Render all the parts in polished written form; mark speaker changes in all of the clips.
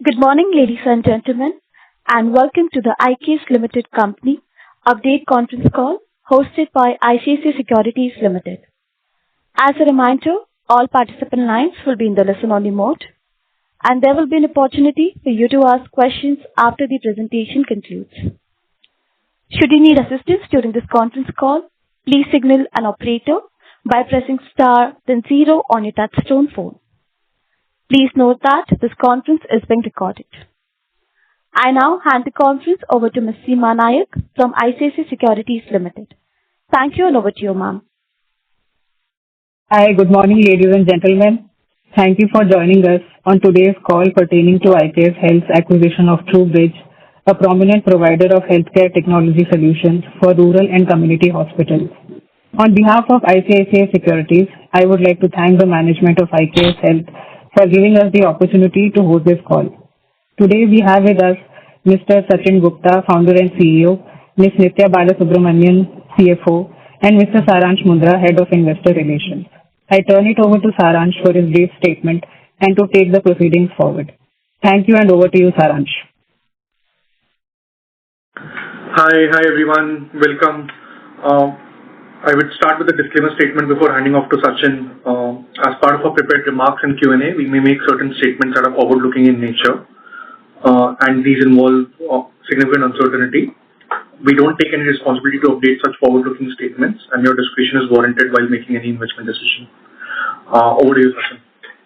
Speaker 1: Good morning, ladies and gentlemen, and welcome to the IKS Limited Company Update Conference Call hosted by ICICI Securities Limited. As a reminder, all participant lines will be in the listen-only mode, and there will be an opportunity for you to ask questions after the presentation concludes. Should you need assistance during this conference call, please signal an operator by pressing star then 0 on your touchtone phone. Please note that this conference is being recorded. I now hand the conference over to Ms. Seema Nayak from ICICI Securities Limited. Thank you, and over to you, ma'am.
Speaker 2: Hi, good morning, ladies and gentlemen. Thank you for joining us on today's call pertaining to IKS Health's acquisition of TruBridge, a prominent provider of healthcare technology solutions for rural and community hospitals. On behalf of ICICI Securities, I would like to thank the management of IKS Health for giving us the opportunity to host this call. Today we have with us Mr. Sachin Gupta, Founder and CEO, Ms. Nithya Balasubramanian, CFO, and Mr. Saransh Mundra, Head of Investor Relations. I turn it over to Saransh for his brief statement and to take the proceedings forward. Thank you, and over to you, Saransh.
Speaker 3: Hi everyone. Welcome. I would start with a disclaimer statement before handing off to Sachin. As part of our prepared remarks and Q&A, we may make certain statements that are forward-looking in nature, and these involve significant uncertainty. We don't take any responsibility to update such forward-looking statements, and your discretion is warranted while making any investment decision. Over to you, Sachin.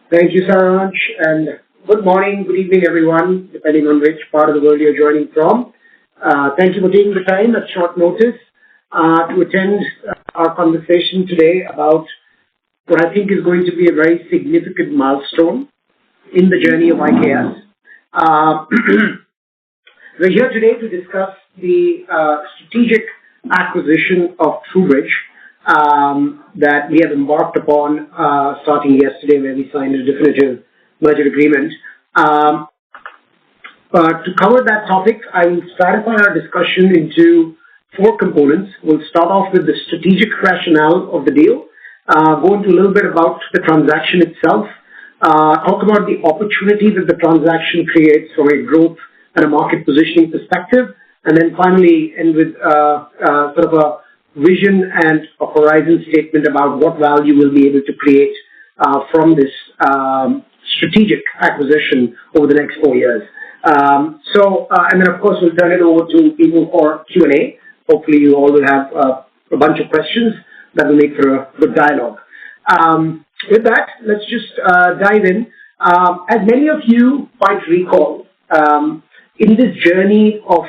Speaker 4: Thank you, Saransh, and good morning, good evening, everyone, depending on which part of the world you're joining from. Thank you for taking the time at short notice to attend our conversation today about what I think is going to be a very significant milestone in the journey of IKS. We're here today to discuss the strategic acquisition of TruBridge that we have embarked upon starting yesterday, where we signed a definitive merger agreement. To cover that topic, I will stratify our discussion into 4 components. We'll start off with the strategic rationale of the deal, go into a little bit about the transaction itself, talk about the opportunity that the transaction creates from a growth and a market positioning perspective, and then finally end with sort of a vision and a horizon statement about what value we'll be able to create from this strategic acquisition over the next 4 years. And then of course we'll turn it over to people for Q&A. Hopefully you all will have a bunch of questions that will make for a good dialogue. With that, let's just dive in. As many of you might recall, in this journey of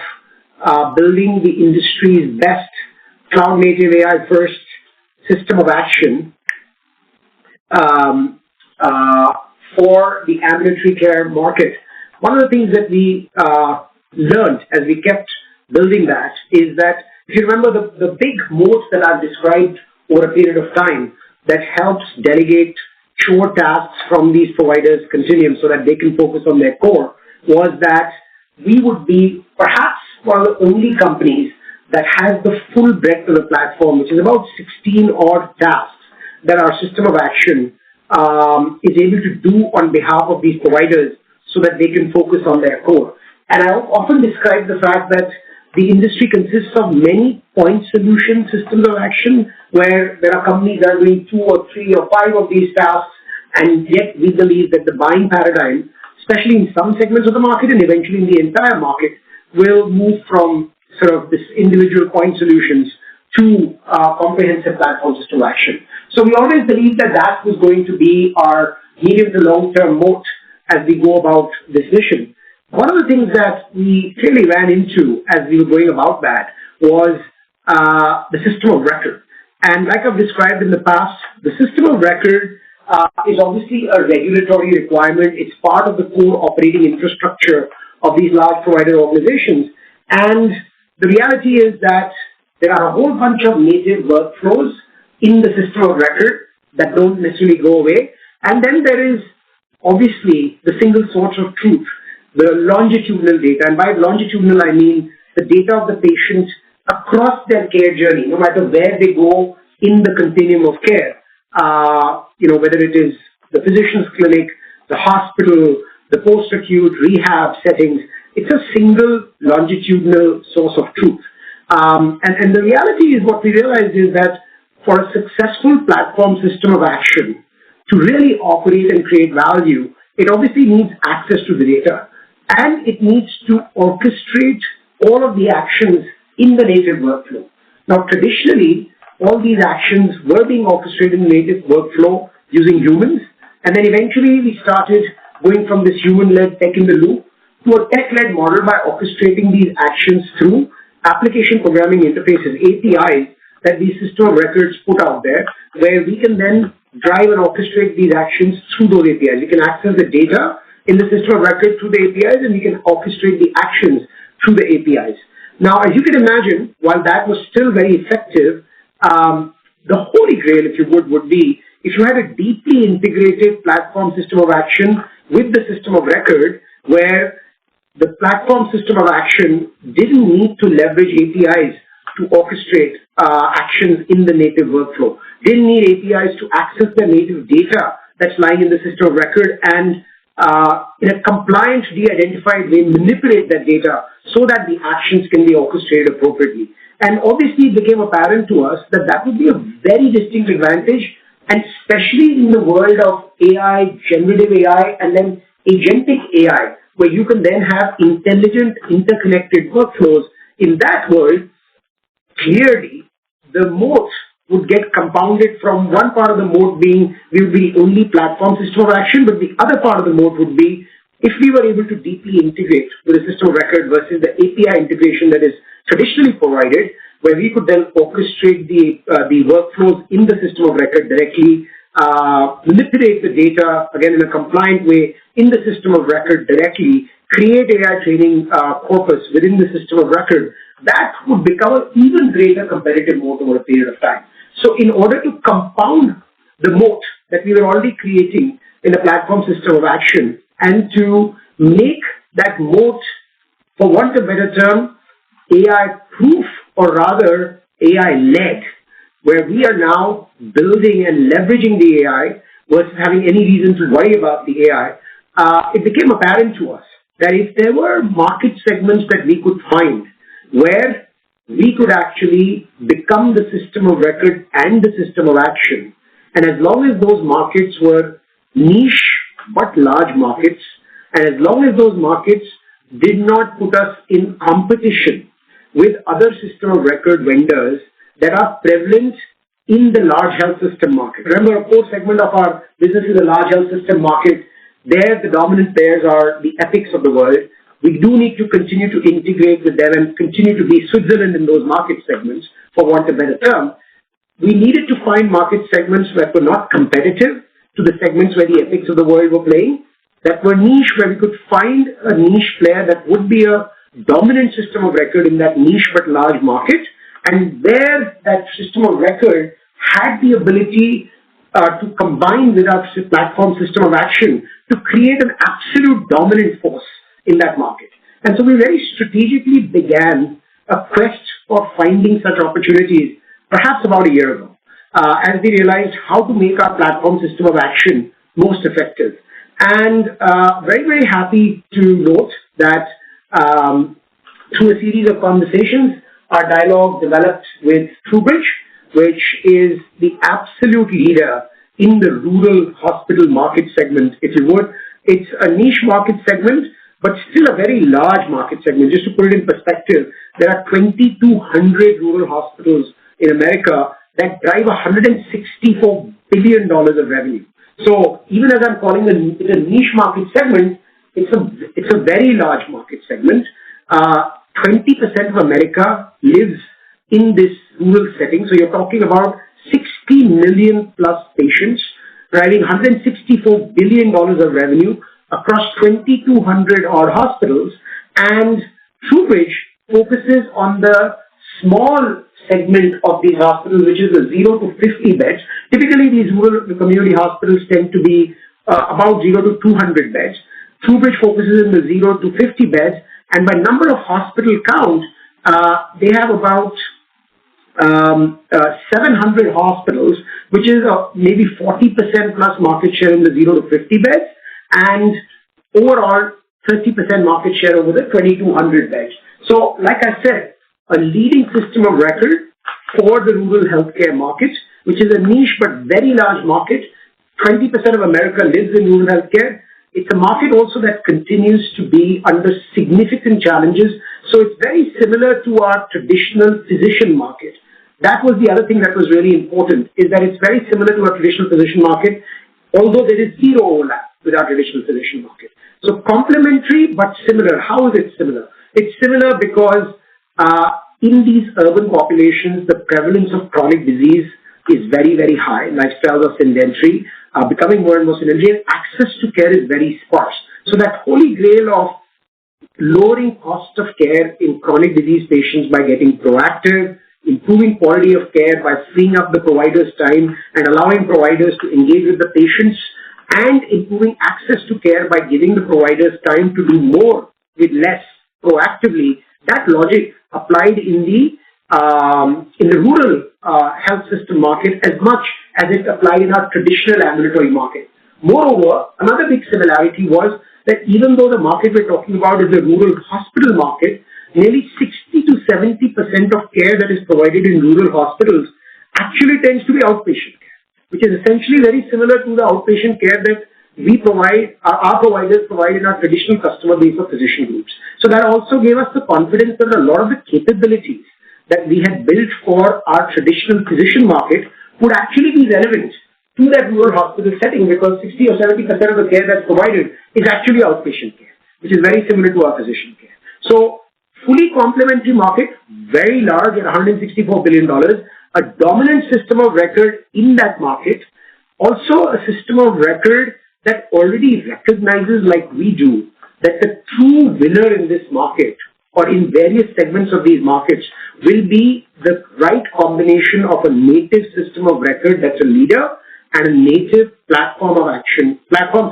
Speaker 4: building the industry's best cloud-native AI-first system of action for the ambulatory care market, one of the things that we learned as we kept building that is that, if you remember, the big moat that I've described over a period of time that helps delegate chore tasks from these providers continuum so that they can focus on their core, was that we would be perhaps one of the only companies that has the full breadth of the platform, which is about 16 odd tasks that our system of action is able to do on behalf of these providers so that they can focus on their core. And I often describe the fact that the industry consists of many point solution systems of action where there are companies that are doing 2 or 3 or 5 of these tasks, and yet we believe that the buying paradigm, especially in some segments of the market and eventually in the entire market, will move from sort of this individual point solutions to comprehensive platform system of action. So we always believed that that was going to be our medium to long-term moat as we go about this mission. One of the things that we clearly ran into as we were going about that was the system of record. And like I've described in the past, the system of record is obviously a regulatory requirement. It's part of the core operating infrastructure of these large provider organizations. And the reality is that there are a whole bunch of native workflows in the system of record that don't necessarily go away. And then there is obviously the single source of truth, the longitudinal data. And by longitudinal, I mean the data of the patient across their care journey, no matter where they go in the continuum of care. Whether it is the physician's clinic, the hospital, the post-acute rehab settings. It's a single longitudinal source of truth. And the reality is what we realized is that for a successful platform system of action to really operate and create value, it obviously needs access to the data, and it needs to orchestrate all of the actions in the native workflow. Now, traditionally, all these actions were being orchestrated in the native workflow using humans, and then eventually we started going from this human-led tech-in-the-loop to a tech-led model by orchestrating these actions through application programming interfaces, APIs, that the system of records put out there, where we can then drive and orchestrate these actions through those APIs. We can access the data in the system of record through the APIs, and we can orchestrate the actions through the APIs. Now, as you can imagine, while that was still very effective, the holy grail, if you would be if you had a deeply integrated platform system of action with the system of record, where the platform system of action didn't need to leverage APIs to orchestrate actions in the native workflow, didn't need APIs to access the native data that's lying in the system of record and in a compliant, de-identified way, manipulate that data so that the actions can be orchestrated appropriately. And obviously, it became apparent to us that that would be a very distinct advantage, and especially in the world of AI, generative AI, and then agentic AI, where you can then have intelligent, interconnected workflows. In that world, clearly, the moat would get compounded from one part of the moat being we would be the only platform system of action, but the other part of the moat would be if we were able to deeply integrate with a system of record versus the API integration that is traditionally provided, where we could then orchestrate the workflows in the system of record directly, manipulate the data, again, in a compliant way in the system of record directly, create AI training corpus within the system of record. That would become an even greater competitive moat over a period of time. So in order to compound the moat that we were already creating in the platform system of action and to make that moat, for want of a better term, AI-proof or rather AI-led, where we are now building and leveraging the AI versus having any reason to worry about the AI, it became apparent to us that if there were market segments that we could find where we could actually become the system of record and the system of action, and as long as those markets were niche but large markets, and as long as those markets did not put us in competition with other system of record vendors that are prevalent in the large health system market. Remember, a core segment of our business is the large health system market. There, the dominant players are the Epics of the world. We do need to continue to integrate with them and continue to be Switzerland in those market segments, for want of a better term. We needed to find market segments that were not competitive to the segments where the Epics of the world were playing, that were niche, where we could find a niche player that would be a dominant system of record in that niche but large market, and where that system of record had the ability to combine with our platform system of action to create an absolute dominant force in that market. And so we very strategically began a quest for finding such opportunities perhaps about a year ago, as we realized how to make our platform system of action most effective. And very, very happy to note that through a series of conversations, our dialogue developed with TrueBridge, which is the absolute leader in the rural hospital market segment, if you would. It's a niche market segment, but still a very large market segment. Just to put it in perspective, there are 2,200 rural hospitals in America that drive $164 billion of revenue. So even as I'm calling it a niche market segment, it's a very large market segment. 20% of America lives in this rural setting. So you're talking about 60 million plus patients driving $164 billion of revenue across 2,200 odd hospitals. And TrueBridge focuses on the small segment of these hospitals, which is the 0 to 50 beds. Typically, these rural community hospitals tend to be about 0 to 200 beds. TrueBridge focuses on the 0 to 50 beds, and by number of hospital count, they have about 700 hospitals, which is maybe 40% plus market share in the 0 to 50 beds, and overall 30% market share over the 2,200 beds. So, like I said, a leading system of record for the rural healthcare market, which is a niche but very large market. 20% of America lives in rural healthcare. It's a market also that continues to be under significant challenges. So it's very similar to our traditional physician market. That was the other thing that was really important, is that it's very similar to our traditional physician market, although there is zero overlap with our traditional physician market. So complementary but similar. How is it similar? It's similar because in these urban populations, the prevalence of chronic disease is very, very high. Lifestyles are sedentary, becoming more and more sedentary, and access to care is very sparse. So that holy grail of lowering cost of care in chronic disease patients by getting proactive, improving quality of care by freeing up the provider's time and allowing providers to engage with the patients, and improving access to care by giving the providers time to do more with less proactively. That logic applied in the rural health system market as much as it applied in our traditional ambulatory market. Moreover, another big similarity was that even though the market we're talking about is the rural hospital market, nearly 60 to 70% of care that is provided in rural hospitals actually tends to be outpatient care, which is essentially very similar to the outpatient care that we provide, our providers provide in our traditional customer base of physician groups. So that also gave us the confidence that a lot of the capabilities that we had built for our traditional physician market would actually be relevant to that rural hospital setting, because 60 or 70% of the care that's provided is actually outpatient care, which is very similar to our physician care. So fully complementary market, very large at $164 billion, a dominant system of record in that market, also a system of record that already recognizes, like we do, that the true winner in this market or in various segments of these markets will be the right combination of a native system of record that's a leader and a native platform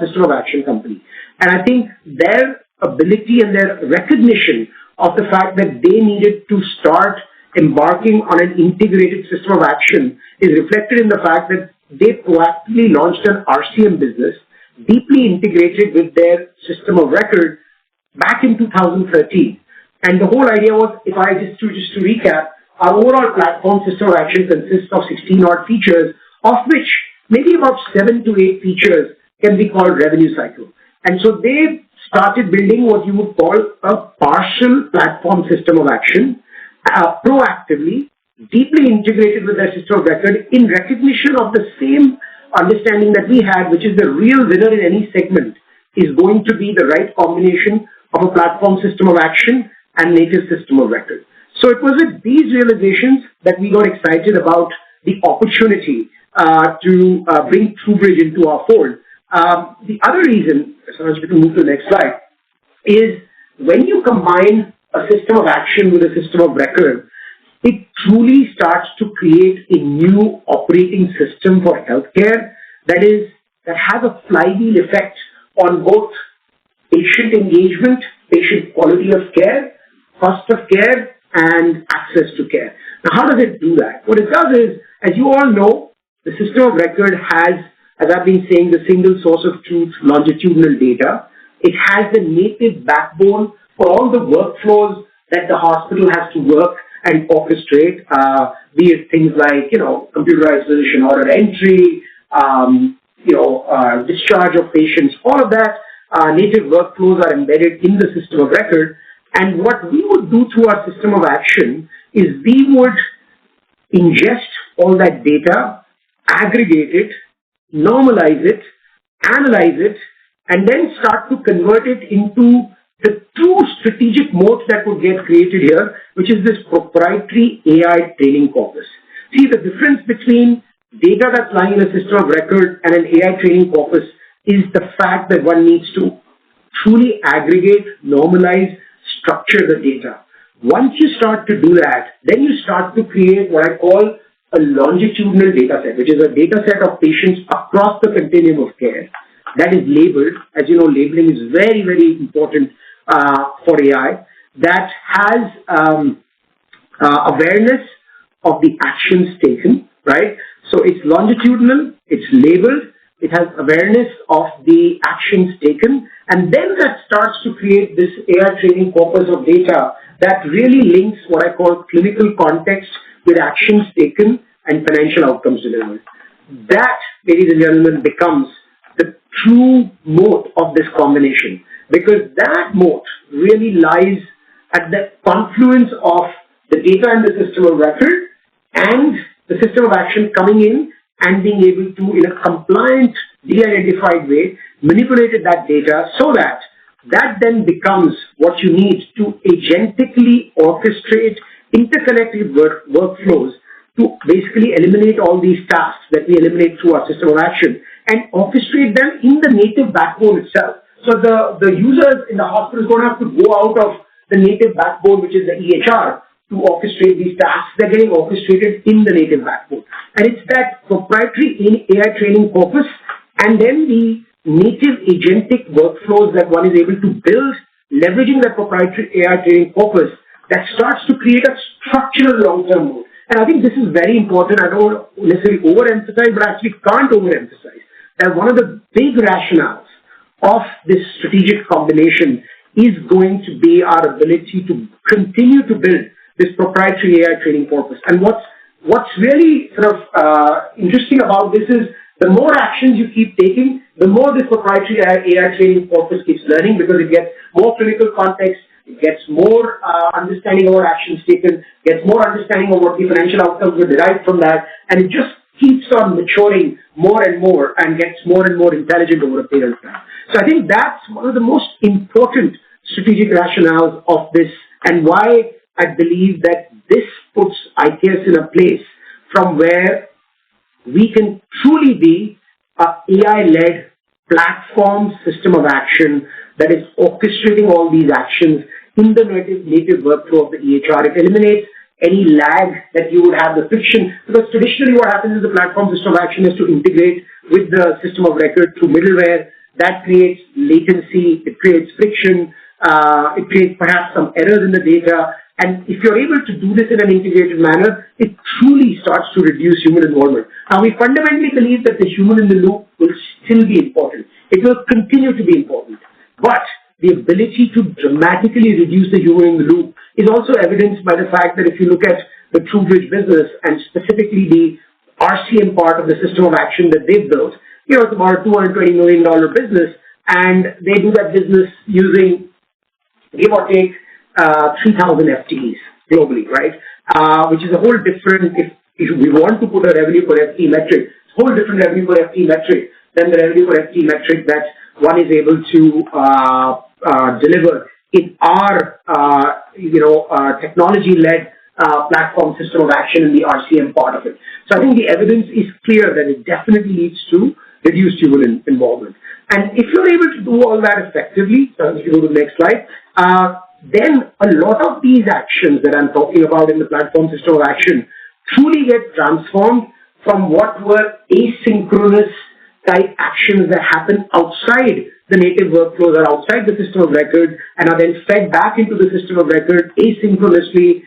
Speaker 4: system of action company. And I think their ability and their recognition of the fact that they needed to start embarking on an integrated system of action is reflected in the fact that they proactively launched an RCM business deeply integrated with their system of record back in 2013. And the whole idea was, if I just to recap, our overall platform system of action consists of 16 odd features, of which maybe about 7 to 8 features can be called revenue cycle. And so they started building what you would call a partial platform system of action, proactively, deeply integrated with their system of record in recognition of the same understanding that we had, which is the real winner in any segment is going to be the right combination of a platform system of action and native system of record. So it was with these realizations that we got excited about the opportunity to bring TruBridge into our fold. The other reason, Sanjay, we can move to the next slide, is when you combine a system of action with a system of record, it truly starts to create a new operating system for healthcare that has a flywheel effect on both patient engagement, patient quality of care, cost of care, and access to care. Now, how does it do that? What it does is, as you all know, the system of record has, as I've been saying, the single source of truth, longitudinal data. It has the native backbone for all the workflows that the hospital has to work and orchestrate, be it things like, computerized physician order entry, discharge of patients, all of that. Native workflows are embedded in the system of record. And what we would do through our system of action is we would ingest all that data, aggregate it, normalize it, analyze it, and then start to convert it into the true strategic moat that would get created here, which is this proprietary AI training corpus. See, the difference between data that's lying in a system of record and an AI training corpus is the fact that one needs to truly aggregate, normalize, structure the data. Once you start to do that, then you start to create what I call a longitudinal data set, which is a data set of patients across the continuum of care that is labeled. As you know, labeling is very, very important for AI, that has awareness of the actions taken, right? So it's longitudinal, it's labeled, it has awareness of the actions taken, And then that starts to create this AI training corpus of data that really links what I call clinical context with actions taken and financial outcomes delivered. That, ladies and gentlemen, becomes the true moat of this combination, because that moat really lies at the confluence of the data in the system of record and the system of action coming in and being able to, in a compliant, de-identified way, manipulate that data so that that then becomes what you need to agentically orchestrate interconnected workflows to basically eliminate all these tasks that we eliminate through our system of action and orchestrate them in the native backbone itself. So the users in the hospital is going to have to go out of the native backbone, which is the EHR, to orchestrate these tasks. They're getting orchestrated in the native backbone. And it's that proprietary AI training corpus and then the native agentic workflows that one is able to build, leveraging that proprietary AI training corpus that starts to create a structural long-term mode. And I think this is very important. I don't necessarily overemphasize, but I actually can't overemphasize that one of the big rationales of this strategic combination is going to be our ability to continue to build this proprietary AI training corpus. And what's really sort of interesting about this is the more actions you keep taking, the more this proprietary AI training corpus keeps learning, because it gets more clinical context, it gets more understanding of what actions taken, gets more understanding of what the financial outcomes were derived from that, and it just keeps on maturing more and gets more and more intelligent over a period of time. So I think that's one of the most important strategic rationales of this, and why I believe that this puts IKS in a place from where we can truly be an AI-led platform system of action that is orchestrating all these actions in the native workflow of the EHR. It eliminates any lag that you would have, the friction, because traditionally what happens is the platform system of action is to integrate with the system of record through middleware. That creates latency, it creates friction, it creates perhaps some errors in the data. And if you're able to do this in an integrated manner, it truly starts to reduce human involvement. Now, we fundamentally believe that the human in the loop will still be important. It will continue to be important. But the ability to dramatically reduce the human in the loop is also evidenced by the fact that if you look at the TrueBridge business and specifically the RCM part of the system of action that they've built, it's about a $220 million business, and they do that business using, give or take, 3,000 FTEs globally, right? Which is a whole different, if we want to put a revenue per FTE metric, it's a whole different revenue per FTE metric than the revenue per FTE metric that one is able to deliver in our, technology-led platform system of action in the RCM part of it. So I think the evidence is clear that it definitely leads to reduced human involvement. And if you're able to do all that effectively, so if you go to the next slide, then a lot of these actions that I'm talking about in the platform system of action truly get transformed from what were asynchronous type actions that happen outside the native workflows or outside the system of record and are then fed back into the system of record asynchronously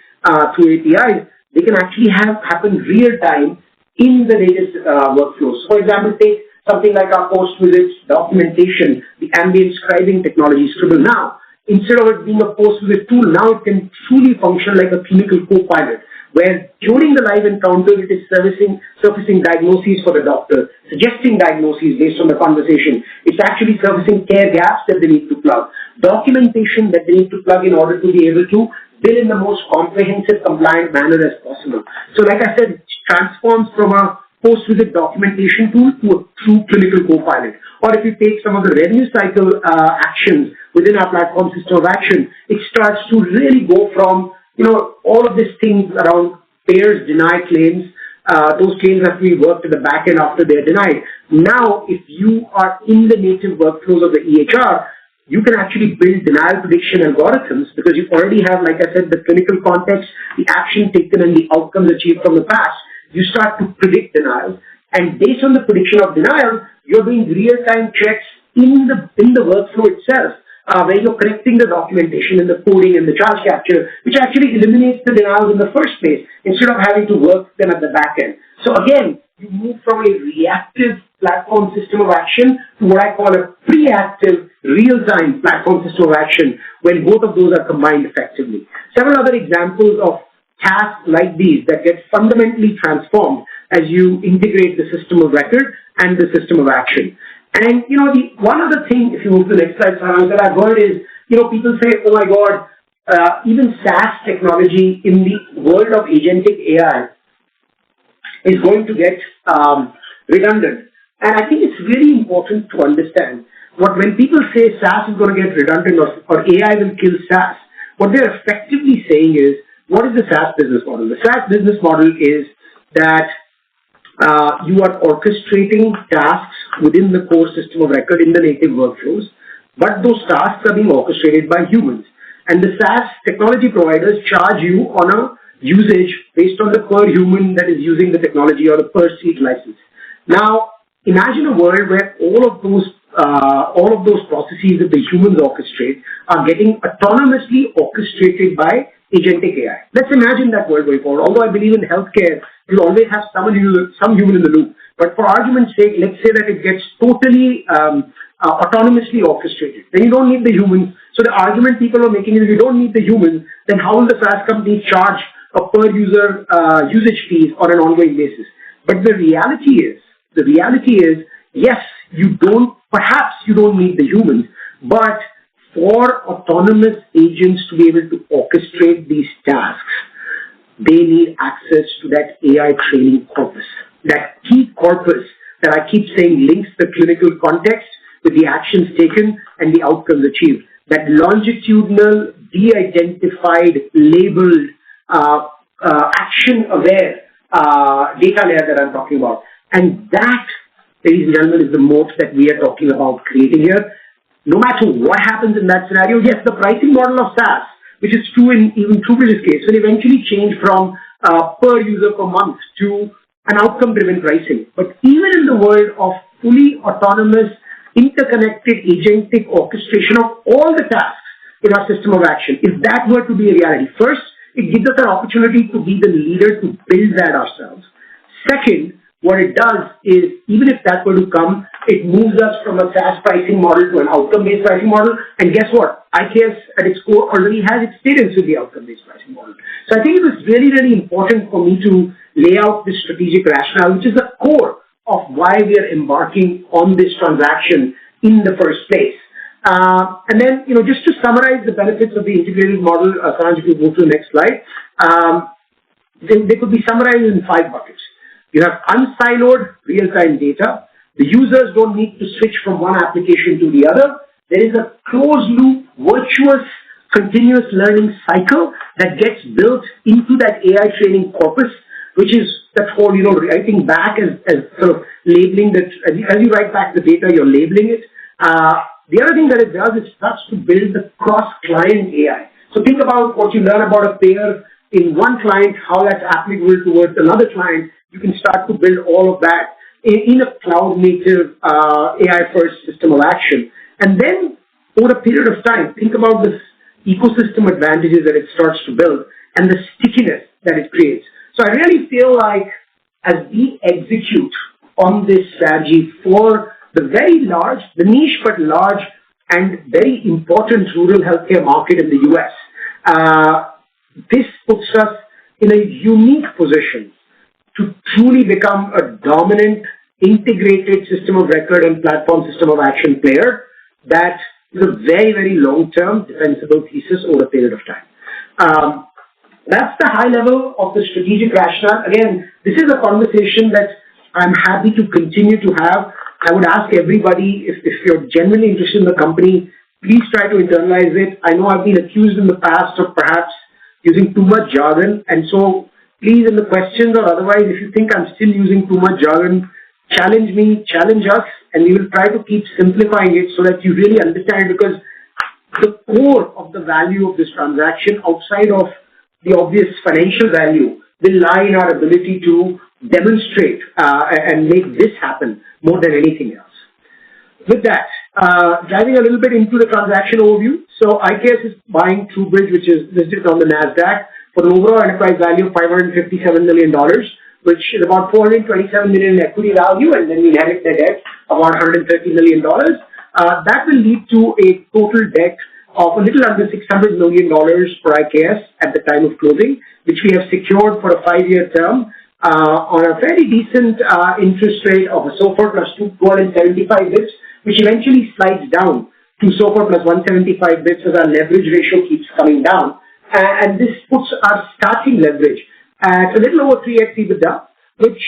Speaker 4: through APIs. They can actually happen real time in the native workflows. For example, take something like our post-visit documentation, the ambient scribing technology, Scribble Now. Instead of it being a post-visit tool, now it can truly function like a clinical co-pilot, where during the live encounter, it is surfacing diagnoses for the doctor, suggesting diagnoses based on the conversation. It's actually surfacing care gaps that they need to plug, documentation that they need to plug in order to be able to bill in the most comprehensive, compliant manner as possible. So like I said, it transforms from a post-visit documentation tool to a true clinical co-pilot. Or if you take some of the revenue cycle actions within our platform system of action, it starts to really go from, all of these things around payers deny claims. Those claims have to be worked at the back end after they're denied. Now, if you are in the native workflows of the EHR, you can actually build denial prediction algorithms because you already have, like I said, the clinical context, the action taken, and the outcomes achieved from the past. You start to predict denials, and based on the prediction of denial, you're doing real-time checks in the workflow itself, where you're correcting the documentation and the coding and the charge capture, which actually eliminates the denials in the first place instead of having to work them at the back end. So again, you move from a reactive platform system of action to what I call a preactive real-time platform system of action when both of those are combined effectively. Several other examples of tasks like these that get fundamentally transformed as you integrate the system of record and the system of action. And, the one other thing, if you move to the next slide, Sarang, that I've heard is, people say, oh my God, even SaaS technology in the world of agentic AI is going to get redundant. And I think it's really important to understand when people say SaaS is going to get redundant or AI will kill SaaS, what they're effectively saying is, what is the SaaS business model? The SaaS business model is that you are orchestrating tasks within the core system of record in the native workflows, but those tasks are being orchestrated by humans. And the SaaS technology providers charge you on a usage based on the per human that is using the technology or the per seat license. Now, imagine a world where all of those processes that the humans orchestrate are getting autonomously orchestrated by agentic AI. Let's imagine that world going forward. Although I believe in healthcare, you always have some human in the loop. But for argument's sake, let's say that it gets totally autonomously orchestrated. Then you don't need the humans. So the argument people are making is if you don't need the humans, then how will the SaaS companies charge a per user usage fees on an ongoing basis? But the reality is, yes, perhaps you don't need the humans, but for autonomous agents to be able to orchestrate these tasks, they need access to that AI training corpus. That key corpus that I keep saying links the clinical context with the actions taken and the outcomes achieved. That longitudinal, de-identified, labeled, action-aware data layer that I'm talking about. And that, ladies and gentlemen, is the moat that we are talking about creating here. No matter what happens in that scenario, yes, the pricing model of SaaS, which is true in even TrueBridge's case, will eventually change from per user per month to an outcome-driven pricing. But even in the world of fully autonomous, interconnected agentic orchestration of all the tasks in our system of action, if that were to be a reality, first, it gives us an opportunity to be the leader to build that ourselves. Second, what it does is, even if that were to come, it moves us from a SaaS pricing model to an outcome-based pricing model. And guess what? IKS at its core already has experience with the outcome-based pricing model. So I think it was really, really important for me to lay out this strategic rationale, which is the core of why we are embarking on this transaction in the first place. And then, just to summarize the benefits of the integrated model, Sanj, if you go to the next slide, they could be summarized in 5 buckets. You have unsiloed real-time data. The users don't need to switch from one application to the other. There is a closed-loop, virtuous, continuous learning cycle that gets built into that AI training corpus, which is that whole, writing back as sort of labeling that, as you write back the data, you're labeling it. The other thing that it does is starts to build the cross-client AI. So think about what you learn about a pair in one client, how that's applicable towards another client. You can start to build all of that in a cloud-native AI-first system of action. And then, over a period of time, think about the ecosystem advantages that it starts to build and the stickiness that it creates. So I really feel like as we execute on this strategy for the very large, the niche but large and very important rural healthcare market in the US, this puts us in a unique position to truly become a dominant, integrated system of record and platform system of action player that is a very, very long-term defensible thesis over a period of time. That's the high level of the strategic rationale. Again, this is a conversation that I'm happy to continue to have. I would ask everybody, if you're genuinely interested in the company, please try to internalize it. I know I've been accused in the past of perhaps using too much jargon, and so please, in the questions or otherwise, if you think I'm still using too much jargon, challenge me, challenge us, and we will try to keep simplifying it so that you really understand, because the core of the value of this transaction, outside of the obvious financial value, will lie in our ability to demonstrate and make this happen more than anything else. With that, diving a little bit into the transaction overview. So IKS is buying TrueBridge, which is listed on the NASDAQ, for an overall enterprise value of $557 million, which is about $427 million in equity value, and then we inherit the debt of about $130 million. that will lead to a total debt of a little under $600 million for IKS at the time of closing, which we have secured for a 5-year term on a fairly decent interest rate of a SOFR plus 275 bits, which eventually slides down to SOFR plus 175 bits as our leverage ratio keeps coming down. And this puts our starting leverage at a little over 3x EBITDA, which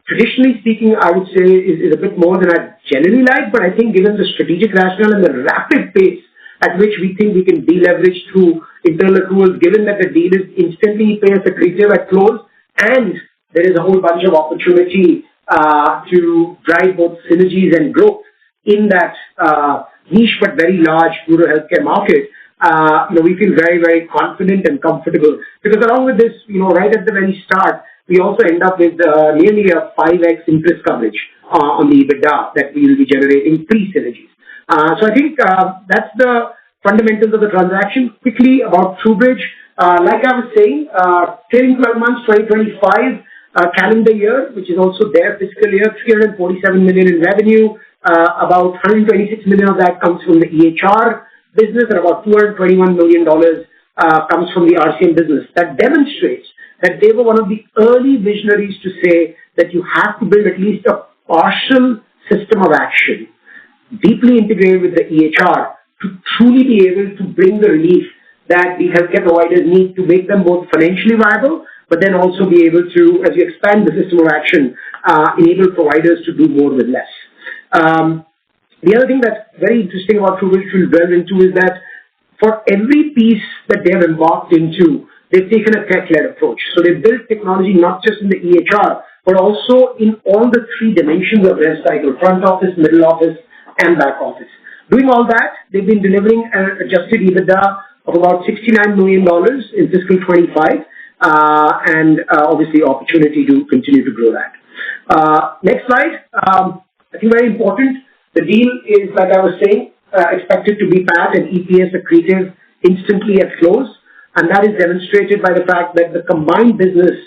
Speaker 4: traditionally speaking, I would say is a bit more than I generally like, but I think given the strategic rationale and the rapid pace at which we think we can deleverage through internal accruals, given that the deal is instantly EPS accretive at close, and there is a whole bunch of opportunity to drive both synergies and growth in that niche but very large rural healthcare market. We feel very, very confident and comfortable because along with this, right at the very start, we also end up with nearly a 5x interest coverage on the EBITDA that we will be generating pre-synergies. So I think that's the fundamentals of the transaction. Quickly about TruBridge, like I was saying, trailing 12 months, 2025 calendar year, which is also their fiscal year, $347 million in revenue. About $126 million of that comes from the EHR business, and about $221 million comes from the RCM business. That demonstrates that they were one of the early visionaries to say that you have to build at least a partial system of action, deeply integrated with the EHR, to truly be able to bring the relief that the healthcare providers need to make them both financially viable, but then also be able to, as you expand the system of action, enable providers to do more with less. The other thing that's very interesting about TruBridge we'll delve into is that for every piece that they have embarked into, they've taken a tech-led approach. So they've built technology not just in the EHR, but also in all the 3 dimensions of rev cycle: front office, middle office, and back office. Doing all that, they've been delivering an adjusted EBITDA of about $69 million in fiscal 25, and obviously opportunity to continue to grow that. Next slide. I think very important. The deal is, like I was saying, expected to be PAT and EPS accretive instantly at close, and that is demonstrated by the fact that the combined business,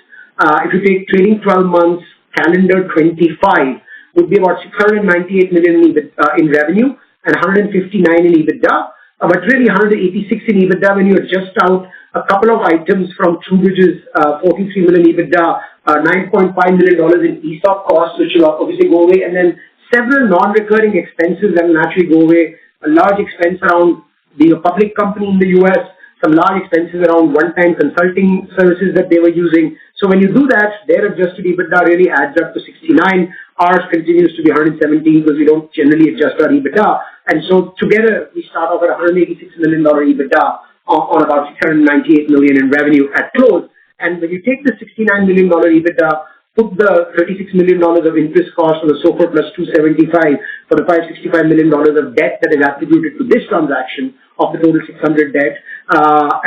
Speaker 4: if you take trailing 12 months, calendar 25, would be about $698 million in revenue and $159 in EBITDA, but really $186 in EBITDA when you adjust out a couple of items from TruBridge's $43 million EBITDA, $9.5 million in ESOP costs, which will obviously go away, and then several non-recurring expenses that will naturally go away. A large expense around being a public company in the US, some large expenses around one-time consulting services that they were using. So when you do that, their adjusted EBITDA really adds up to 69. Ours continues to be 117 because we don't generally adjust our EBITDA. And so together, we start off at $186 million EBITDA on about $698 million in revenue at close. And when you take the $69 million EBITDA, put the $36 million of interest cost on the SOFR plus 275 for the $565 million of debt that is attributed to this transaction of the total 600 debt.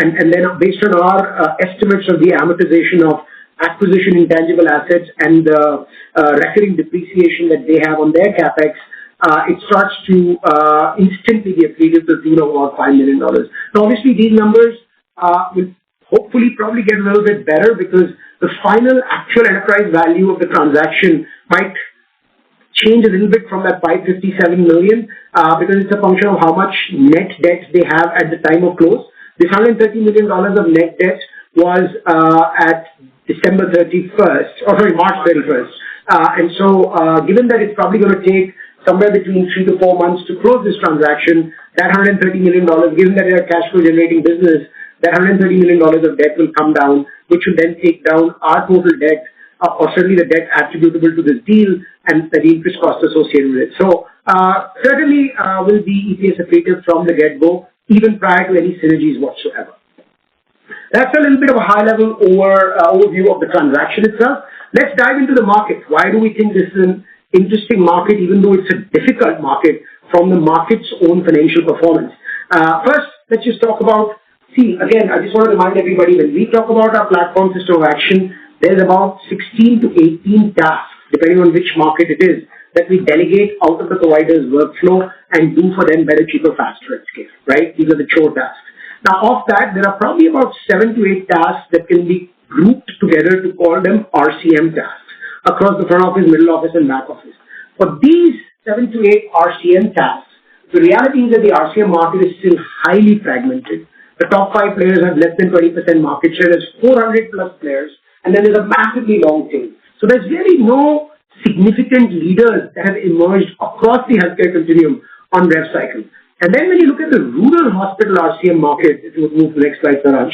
Speaker 4: And then based on our estimates of the amortization of acquisition intangible assets and the recurring depreciation that they have on their CapEx, it starts to instantly be accretive to the tune of about $5 million. Now, obviously, these numbers will hopefully probably get a little bit better because the final actual enterprise value of the transaction might change a little bit from that $557 million because it's a function of how much net debt they have at the time of close. This $130 million of net debt was at December 31st, or sorry, March 31st. And so given that it's probably going to take somewhere between 3 to 4 months to close this transaction, that $130 million, given that they're a cash flow generating business, that $130 million of debt will come down, which will then take down our total debt, or certainly the debt attributable to this deal and the interest costs associated with it. So certainly will be EPS accretive from the get-go, even prior to any synergies whatsoever. That's a little bit of a high-level overview of the transaction itself. Let's dive into the market. Why do we think this is an interesting market, even though it's a difficult market from the market's own financial performance? First, let's just talk about, again, I just want to remind everybody, when we talk about our platform system of action, there's about 16 to 18 tasks, depending on which market it is, that we delegate out of the provider's workflow and do for them better, cheaper, faster at scale, right? These are the chore tasks. Now, of that, there are probably about 7 to 8 tasks that can be grouped together to call them RCM tasks across the front office, middle office, and back office. For these 7 to 8 RCM tasks, the reality is that the RCM market is still highly fragmented. The top 5 players have less than 20% market share. There's 400 plus players, and then there's a massively long tail. So there's really no significant leaders that have emerged across the healthcare continuum on rev cycle. And then when you look at the rural hospital RCM market, if you would move to the next slide, Saraj,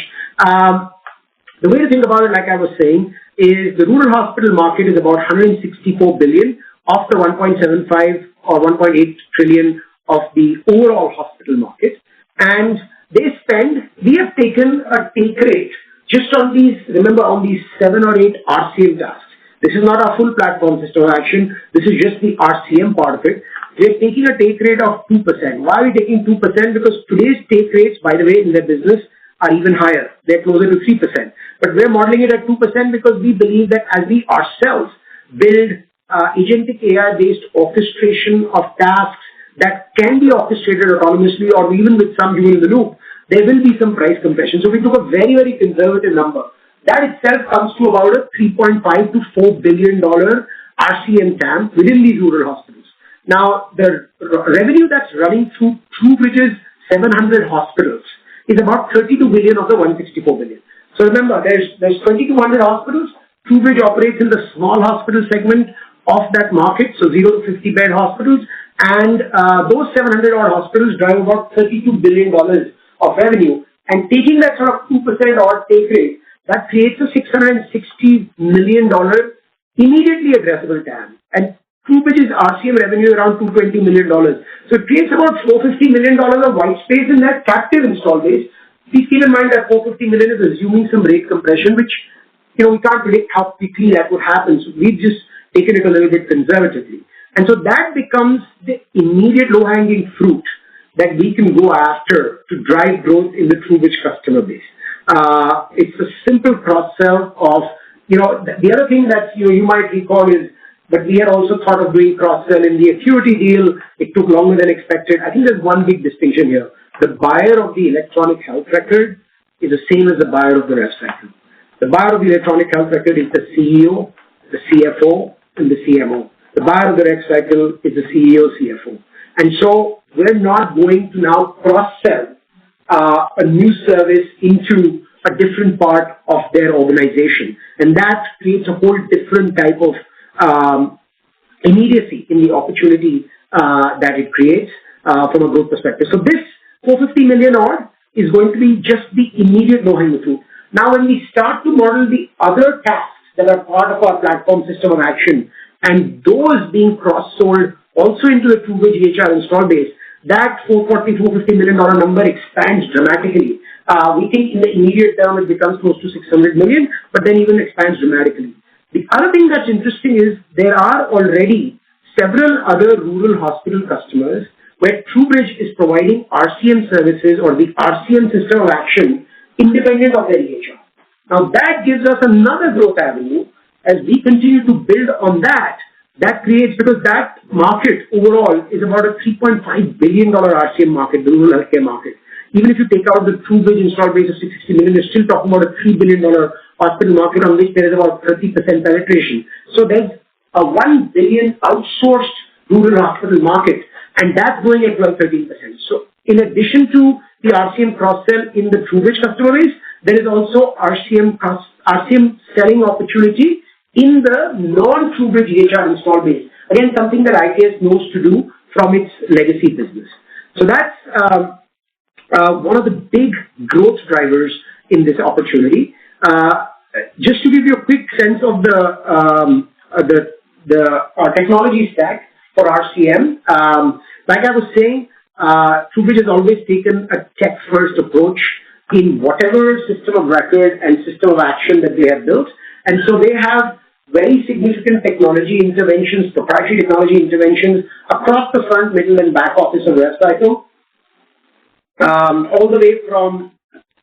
Speaker 4: the way to think about it, like I was saying, is the rural hospital market is about 164 billion of the 1.75 or 1.8 trillion of the overall hospital market. And we have taken a take rate just on these, remember, on these 7 or 8 RCM tasks. This is not our full platform system of action. This is just the RCM part of it. We're taking a take rate of 2%. Why are we taking 2%? Because today's take rates, by the way, in their business are even higher. They're closer to 3%. But we're modeling it at 2% because we believe that as we ourselves build agentic AI-based orchestration of tasks that can be orchestrated autonomously or even with some human in the loop, there will be some price compression. So we took a very, very conservative number. That itself comes to about a $3.5 to $4 billion RCM TAM within these rural hospitals. Now, the revenue that's running through TruBridge's 700 hospitals is about 32 billion of the 164 billion. So remember, there's 2,200 hospitals. TruBridge operates in the small hospital segment of that market, so 0 to 50 bed hospitals, and those 700 odd hospitals drive about $32 billion of revenue. And taking that sort of 2% odd take rate, that creates a $660 million immediately addressable TAM. And TruBridge's RCM revenue around $220 million. So it creates about $450 million of white space in that captive install base. Please keep in mind that $450 million is assuming some rate compression, which, we can't predict how quickly that would happen. So we've just taken it a little bit conservatively. And so that becomes the immediate low-hanging fruit that we can go after to drive growth in the TruBridge customer base. It's a simple cross-sell of, the other thing that you might recall is, but we had also thought of doing cross-sell in the Acuity deal. It took longer than expected. I think there's one big distinction here. The buyer of the electronic health record is the same as the buyer of the rev cycle. The buyer of the electronic health record is the CEO, the CFO, and the CMO. The buyer of the rev cycle is the CEO, CFO. And so we're not going to now cross-sell a new service into a different part of their organization. And that creates a whole different type of immediacy in the opportunity that it creates from a growth perspective. So this 450 million odd is going to be just the immediate low-hanging fruit. Now, when we start to model the other tasks that are part of our platform system of action, and those being cross-sold also into the TruBridge HR install base, that $450 million number expands dramatically. We think in the immediate term it becomes close to 600 million, but then even expands dramatically. The other thing that's interesting is there are already several other rural hospital customers where TruBridge is providing RCM services or the RCM system of action independent of their EHR. Now that gives us another growth avenue as we continue to build on that. That creates, because that market overall is about a $3.5 billion RCM market, the rural healthcare market. Even if you take out the TruBridge install base of 660 million, you're still talking about a $3 billion hospital market on which there is about 30% penetration. So there's a $1 billion outsourced rural hospital market, and that's growing at 12-13%. So in addition to the RCM cross-sell in the TruBridge customer base, there is also RCM selling opportunity in the non-TruBridge EHR install base. Again, something that IKS knows to do from its legacy business. So that's one of the big growth drivers in this opportunity. Just to give you a quick sense of the technology stack for RCM, like I was saying, TruBridge has always taken a tech-first approach in whatever system of record and system of action that they have built. And so they have very significant technology interventions, proprietary technology interventions across the front, middle, and back office of rev cycle, all the way from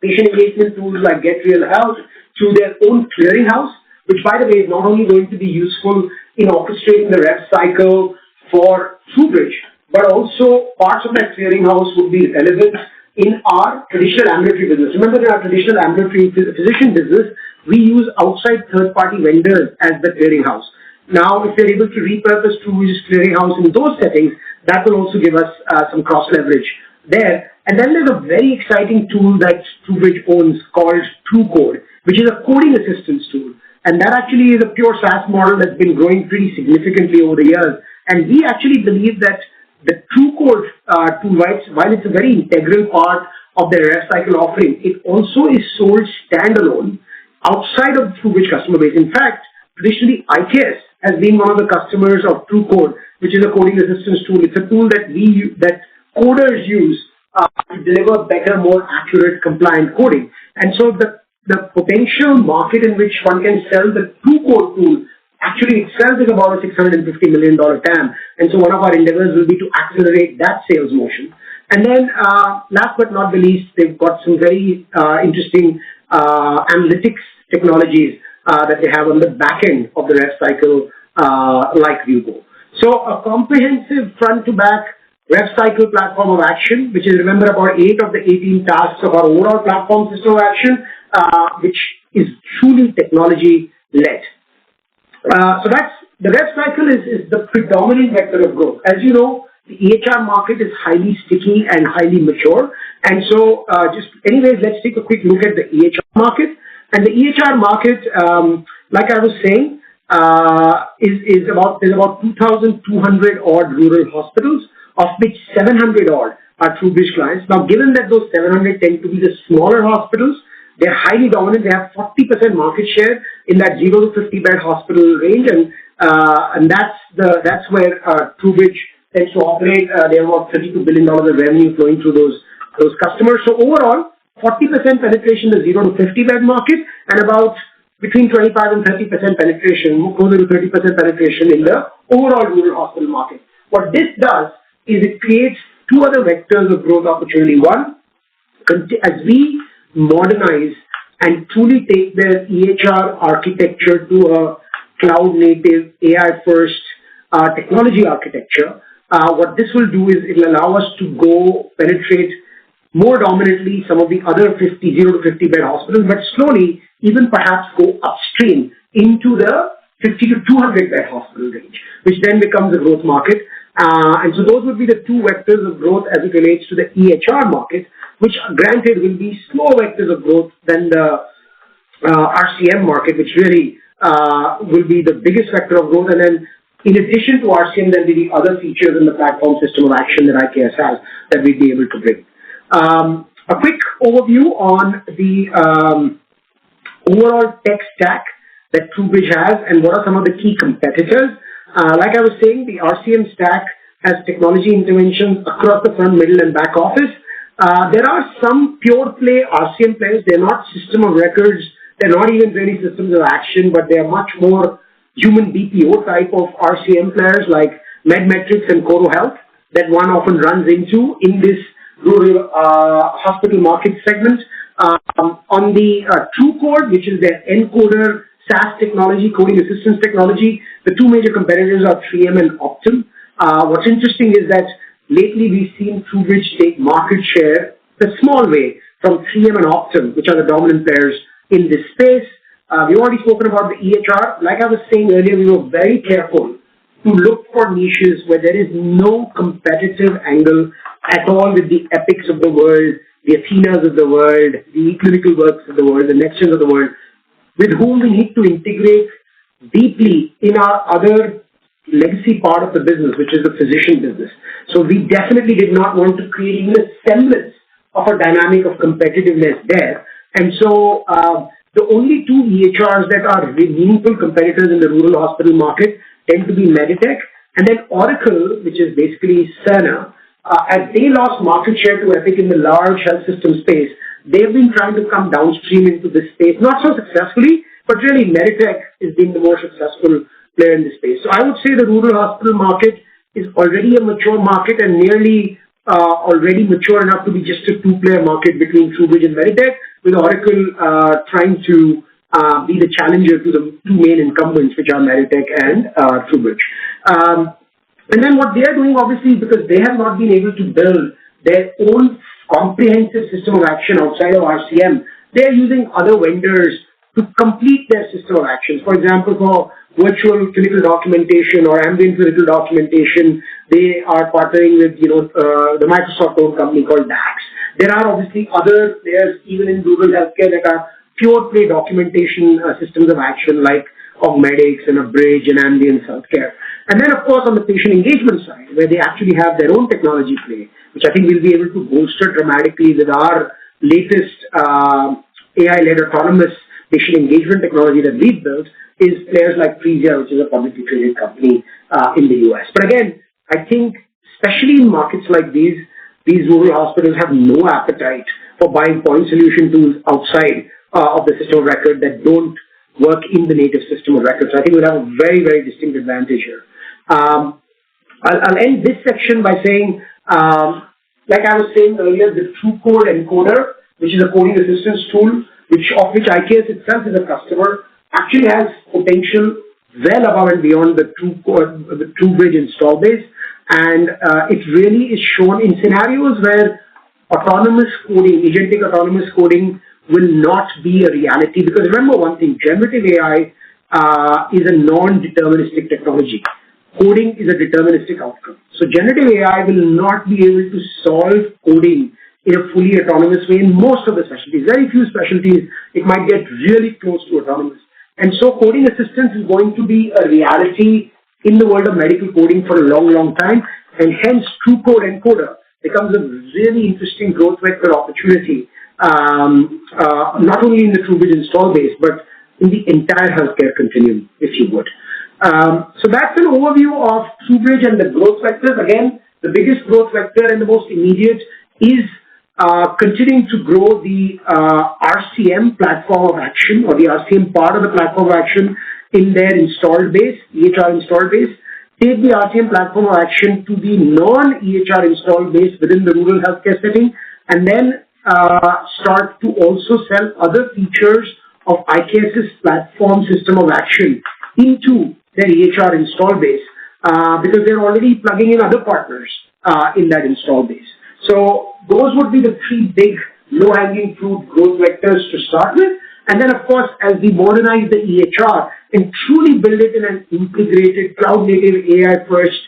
Speaker 4: patient engagement tools like Get Real Health to their own clearinghouse, which, by the way, is not only going to be useful in orchestrating the rev cycle for TruBridge, but also parts of that clearinghouse would be relevant in our traditional ambulatory business. Remember, in our traditional ambulatory physician business, we use outside third-party vendors as the clearinghouse. Now, if they're able to repurpose TruBridge's clearinghouse in those settings, that will also give us some cross leverage there. And then there's a very exciting tool that TruBridge owns called TruCode, which is a coding assistance tool. And that actually is a pure SaaS model that's been growing pretty significantly over the years. And we actually believe that the TruCode tool, while it's a very integral part of their rev cycle offering, it also is sold standalone outside of the TruBridge customer base. In fact, traditionally, IKS has been one of the customers of TruCode, which is a coding assistance tool. It's a tool that coders use to deliver better, more accurate, compliant coding. And so the potential market in which one can sell the TruCode tool actually itself is about a $650 million TAM. And so one of our endeavors will be to accelerate that sales motion. And then last but not the least, they've got some very interesting analytics technologies that they have on the back end of the rev cycle, like Viewgo. So a comprehensive front-to-back rev cycle platform of action, which is, remember, about 8 of the 18 tasks of our overall platform system of action, which is truly technology-led. So that's the rev cycle is the predominant vector of growth. As you know, the EHR market is highly sticky and highly mature. And so anyways, let's take a quick look at the EHR market. And the EHR market, like I was saying, there's about 2,200 odd rural hospitals, of which 700 odd are TruBridge clients. Now, given that those 700 tend to be the smaller hospitals, they're highly dominant. They have 40% market share in that 0 to 50 bed hospital range, and that's where TruBridge tends to operate. They have about $32 billion of revenue flowing through those customers. So overall, 40% penetration in the 0 to 50 bed market, and about between 25 and 30% penetration, closer to 30% penetration in the overall rural hospital market. What this does is it creates two other vectors of growth opportunity. One, as we modernize and truly take their EHR architecture to a cloud-native, AI-first technology architecture, what this will do is it will allow us to go penetrate more dominantly some of the other 0 to 50 bed hospitals, but slowly even perhaps go upstream into the 50 to 200 bed hospital range, which then becomes a growth market. And so those would be the two vectors of growth as it relates to the EHR market, which granted will be slower vectors of growth than the RCM market, which really will be the biggest vector of growth. And then in addition to RCM, there'll be the other features in the platform system of action that IKS has that we'd be able to bring. A quick overview on the overall tech stack that TruBridge has and what are some of the key competitors. Like I was saying, the RCM stack has technology interventions across the front, middle, and back office. There are some pure play RCM players. They're not system of records. They're not even really systems of action, but they're much more human BPO type of RCM players like MedMetrics and Coro Health that one often runs into in this rural hospital market segment. On the TruCode, which is their encoder SaaS technology, coding assistance technology, the two major competitors are 3M and Optum. What's interesting is that lately we've seen TruBridge take market share a small way from 3M and Optum, which are the dominant players in this space. We've already spoken about the EHR. Like I was saying earlier, we were very careful to look for niches where there is no competitive angle at all with the Epics of the world, the Athenas of the world, the Clinical Works of the world, the Nextgens of the world, with whom we need to integrate deeply in our other legacy part of the business, which is the physician business. So we definitely did not want to create even a semblance of a dynamic of competitiveness there. And so the only two EHRs that are meaningful competitors in the rural hospital market tend to be Meditech and then Oracle, which is basically Cerner. As they lost market share to Epic in the large health system space, they've been trying to come downstream into this space, not so successfully, but really Meditech is being the more successful player in this space. So I would say the rural hospital market is already a mature market and nearly already mature enough to be just a two-player market between TruBridge and Meditech, with Oracle trying to be the challenger to the two main incumbents, which are Meditech and TruBridge. And then what they are doing, obviously, because they have not been able to build their own comprehensive system of action outside of RCM, they are using other vendors to complete their system of actions. For example, for virtual clinical documentation or ambient clinical documentation. They are partnering with, the Microsoft-owned company called DAX. There are obviously other players, even in rural healthcare, that are pure play documentation systems of action like Augmedix and Abridge and Ambience Healthcare. And then, of course, on the patient engagement side, where they actually have their own technology play, which I think we'll be able to bolster dramatically with our latest AI-led autonomous patient engagement technology that we've built, is players like Prisia, which is a publicly traded company in the US. But again, I think, especially in markets like these rural hospitals have no appetite for buying point solution tools outside of the system of record that don't work in the native system of record. So I think we'll have a very, very distinct advantage here. I'll end this section by saying, like I was saying earlier, the TrueCode encoder, which is a coding assistance tool, of which IKS itself is a customer, actually has potential well above and beyond the TrueBridge install base. And it really is shown in scenarios where autonomous coding, agentic autonomous coding, will not be a reality. Because remember one thing, generative AI is a non-deterministic technology. Coding is a deterministic outcome. So generative AI will not be able to solve coding in a fully autonomous way in most of the specialties. Very few specialties, it might get really close to autonomous. And so coding assistance is going to be a reality in the world of medical coding for a long, long time. And hence, TrueCode encoder becomes a really interesting growth vector opportunity, not only in the TrueBridge install base, but in the entire healthcare continuum, if you would. So that's an overview of TrueBridge and the growth vectors. Again, the biggest growth vector and the most immediate is continuing to grow the RCM platform of action, or the RCM part of the platform of action in their installed base, EHR installed base. Take the RCM platform of action to the non-EHR installed base within the rural healthcare setting, and then start to also sell other features of IKS's platform system of action into their EHR install base, because they're already plugging in other partners in that install base. So those would be the three big low-hanging fruit growth vectors to start with. And then, of course, as we modernize the EHR and truly build it in an integrated, cloud-native, AI-first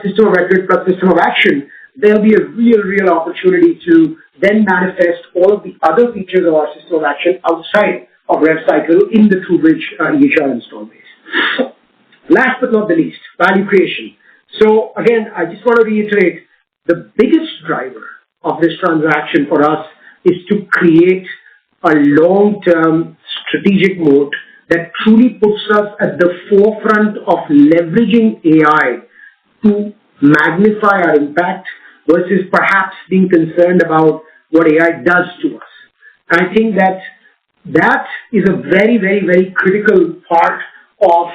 Speaker 4: system of record plus system of action, there'll be a real opportunity to then manifest all of the other features of our system of action outside of RevCycle in the TrueBridge EHR install base. Last but not the least, value creation. So again, I just want to reiterate, the biggest driver of this transaction for us is to create a long-term strategic moat that truly puts us at the forefront of leveraging AI to magnify our impact versus perhaps being concerned about what AI does to us. And I think that is a very critical part of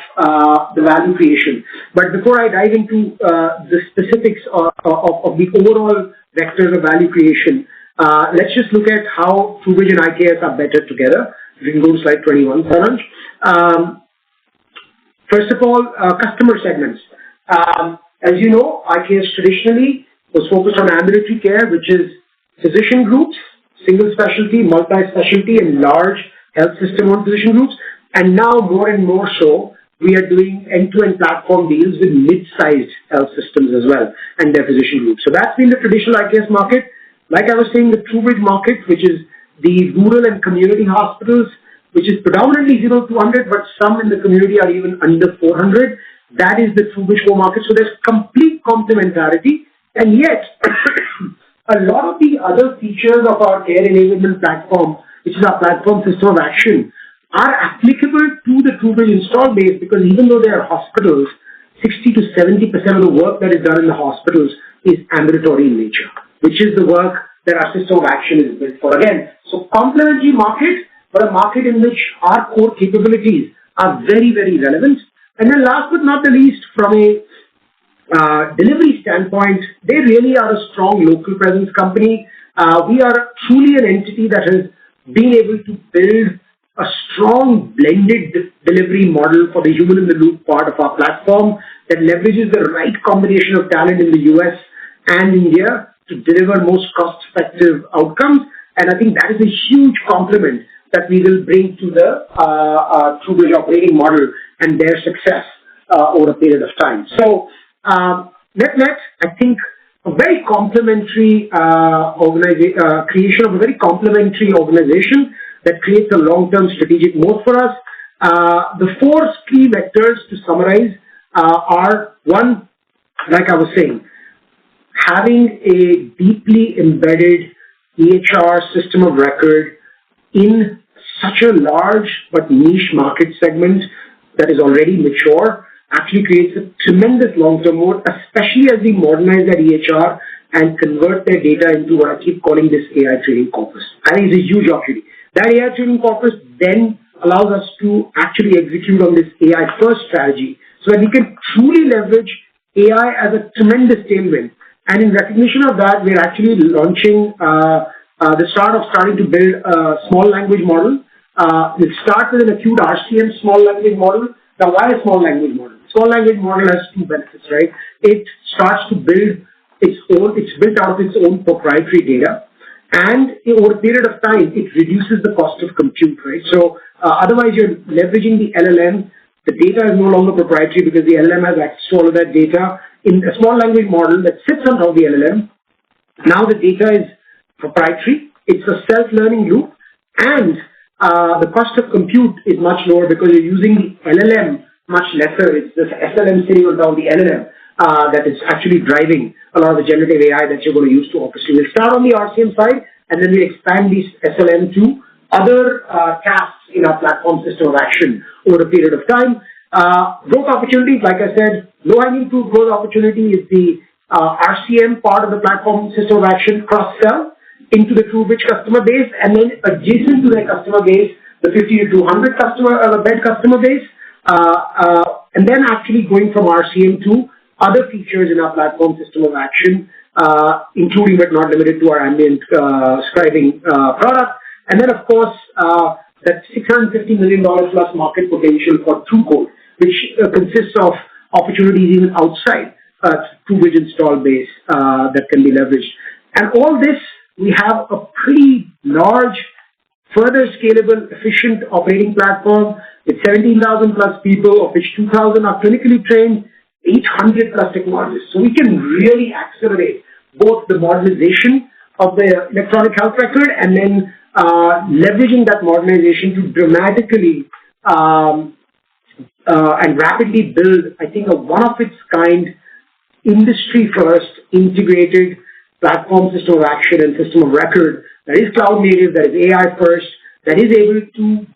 Speaker 4: the value creation. But before I dive into the specifics of the overall vectors of value creation, let's just look at how TrueBridge and IKS are better together. We can go to slide 21, Saranj. First of all, customer segments. As you know, IKS traditionally was focused on ambulatory care, which is physician groups, single specialty, multi-specialty, and large health system-owned physician groups. And now more and more so, we are doing end-to-end platform deals with mid-sized health systems as well and their physician groups. So that's been the traditional IKS market. Like I was saying, the TrueBridge market, which is the rural and community hospitals, which is predominantly 0 to 100, but some in the community are even under 400. That is the TrueBridge core market. So there's complete complementarity. And yet, a lot of the other features of our care enablement platform, which is our platform system of action, are applicable to the TrueBridge install base, because even though they are hospitals, 60 to 70% of the work that is done in the hospitals is ambulatory in nature, which is the work that our system of action is built for. Again, so complementary market, but a market in which our core capabilities are very relevant. And then last but not the least, from a delivery standpoint, they really are a strong local presence company. We are truly an entity that has been able to build a strong blended delivery model for the human-in-the-loop part of our platform that leverages the right combination of talent in the US and India to deliver most cost-effective outcomes. And I think that is a huge compliment that we will bring to the TruBridge operating model and their success over a period of time. So, net, I think a very complementary creation of a very complementary organization that creates a long-term strategic moat for us. The four key vectors to summarize are, one, like I was saying, having a deeply embedded EHR system of record in such a large but niche market segment that is already mature actually creates a tremendous long-term moat, especially as we modernize that EHR and convert their data into what I keep calling this AI training corpus. I think it's a huge opportunity. That AI training corpus then allows us to actually execute on this AI-first strategy so that we can truly leverage AI as a tremendous tailwind. And in recognition of that, we're actually launching starting to build a small language model. We'll start with an acute RCM small language model. Now, why a small language model? Small language model has two benefits, right? It starts to build it's built out of its own proprietary data. And over a period of time, it reduces the cost of compute, right? So otherwise, you're leveraging the LLM. The data is no longer proprietary because the LLM has access to all of that data. In a small language model that sits on top of the LLM, now the data is proprietary. It's a self-learning loop. And the cost of compute is much lower because you're using the LLM much lesser. It's the SLM sitting on top of the LLM that is actually driving a lot of the generative AI that you're going to use to orchestrate. We'll start on the RCM side, and then we expand these SLM to other tasks in our platform system of action over a period of time. Growth opportunities, like I said, low-hanging fruit growth opportunity is the RCM part of the platform system of action cross-sell into the TruBridge customer base, and then adjacent to their customer base, the 50 to 200 bed customer base, and then actually going from RCM to other features in our platform system of action, including but not limited to our ambient scribing product. And then, of course, that $650 million plus market potential for TruCode, which consists of opportunities even outside TruBridge install base that can be leveraged. And all this, we have a pretty large, further scalable, efficient operating platform with 17,000 plus people, of which 2,000 are clinically trained, 800 plus technologists. So we can really accelerate both the modernization of the electronic health record and then leveraging that modernization to dramatically and rapidly build, I think, a one-of-its-kind, industry-first, integrated platform system of action and system of record that is cloud-native, that is AI-first, that is able to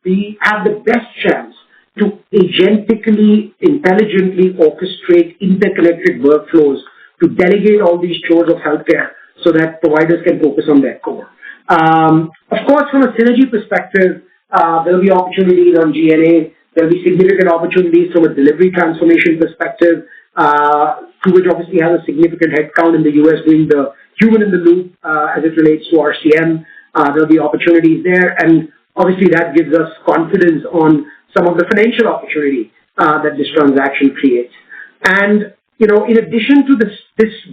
Speaker 4: have the best chance to agentically, intelligently orchestrate interconnected workflows to delegate all these chores of healthcare so that providers can focus on their core. Of course, from a synergy perspective, there will be opportunities on G&A. There will be significant opportunities from a delivery transformation perspective. TruBridge obviously has a significant headcount in the US doing the human in the loop as it relates to RCM. There will be opportunities there. And obviously, that gives us confidence on some of the financial opportunity that this transaction creates. And, in addition to this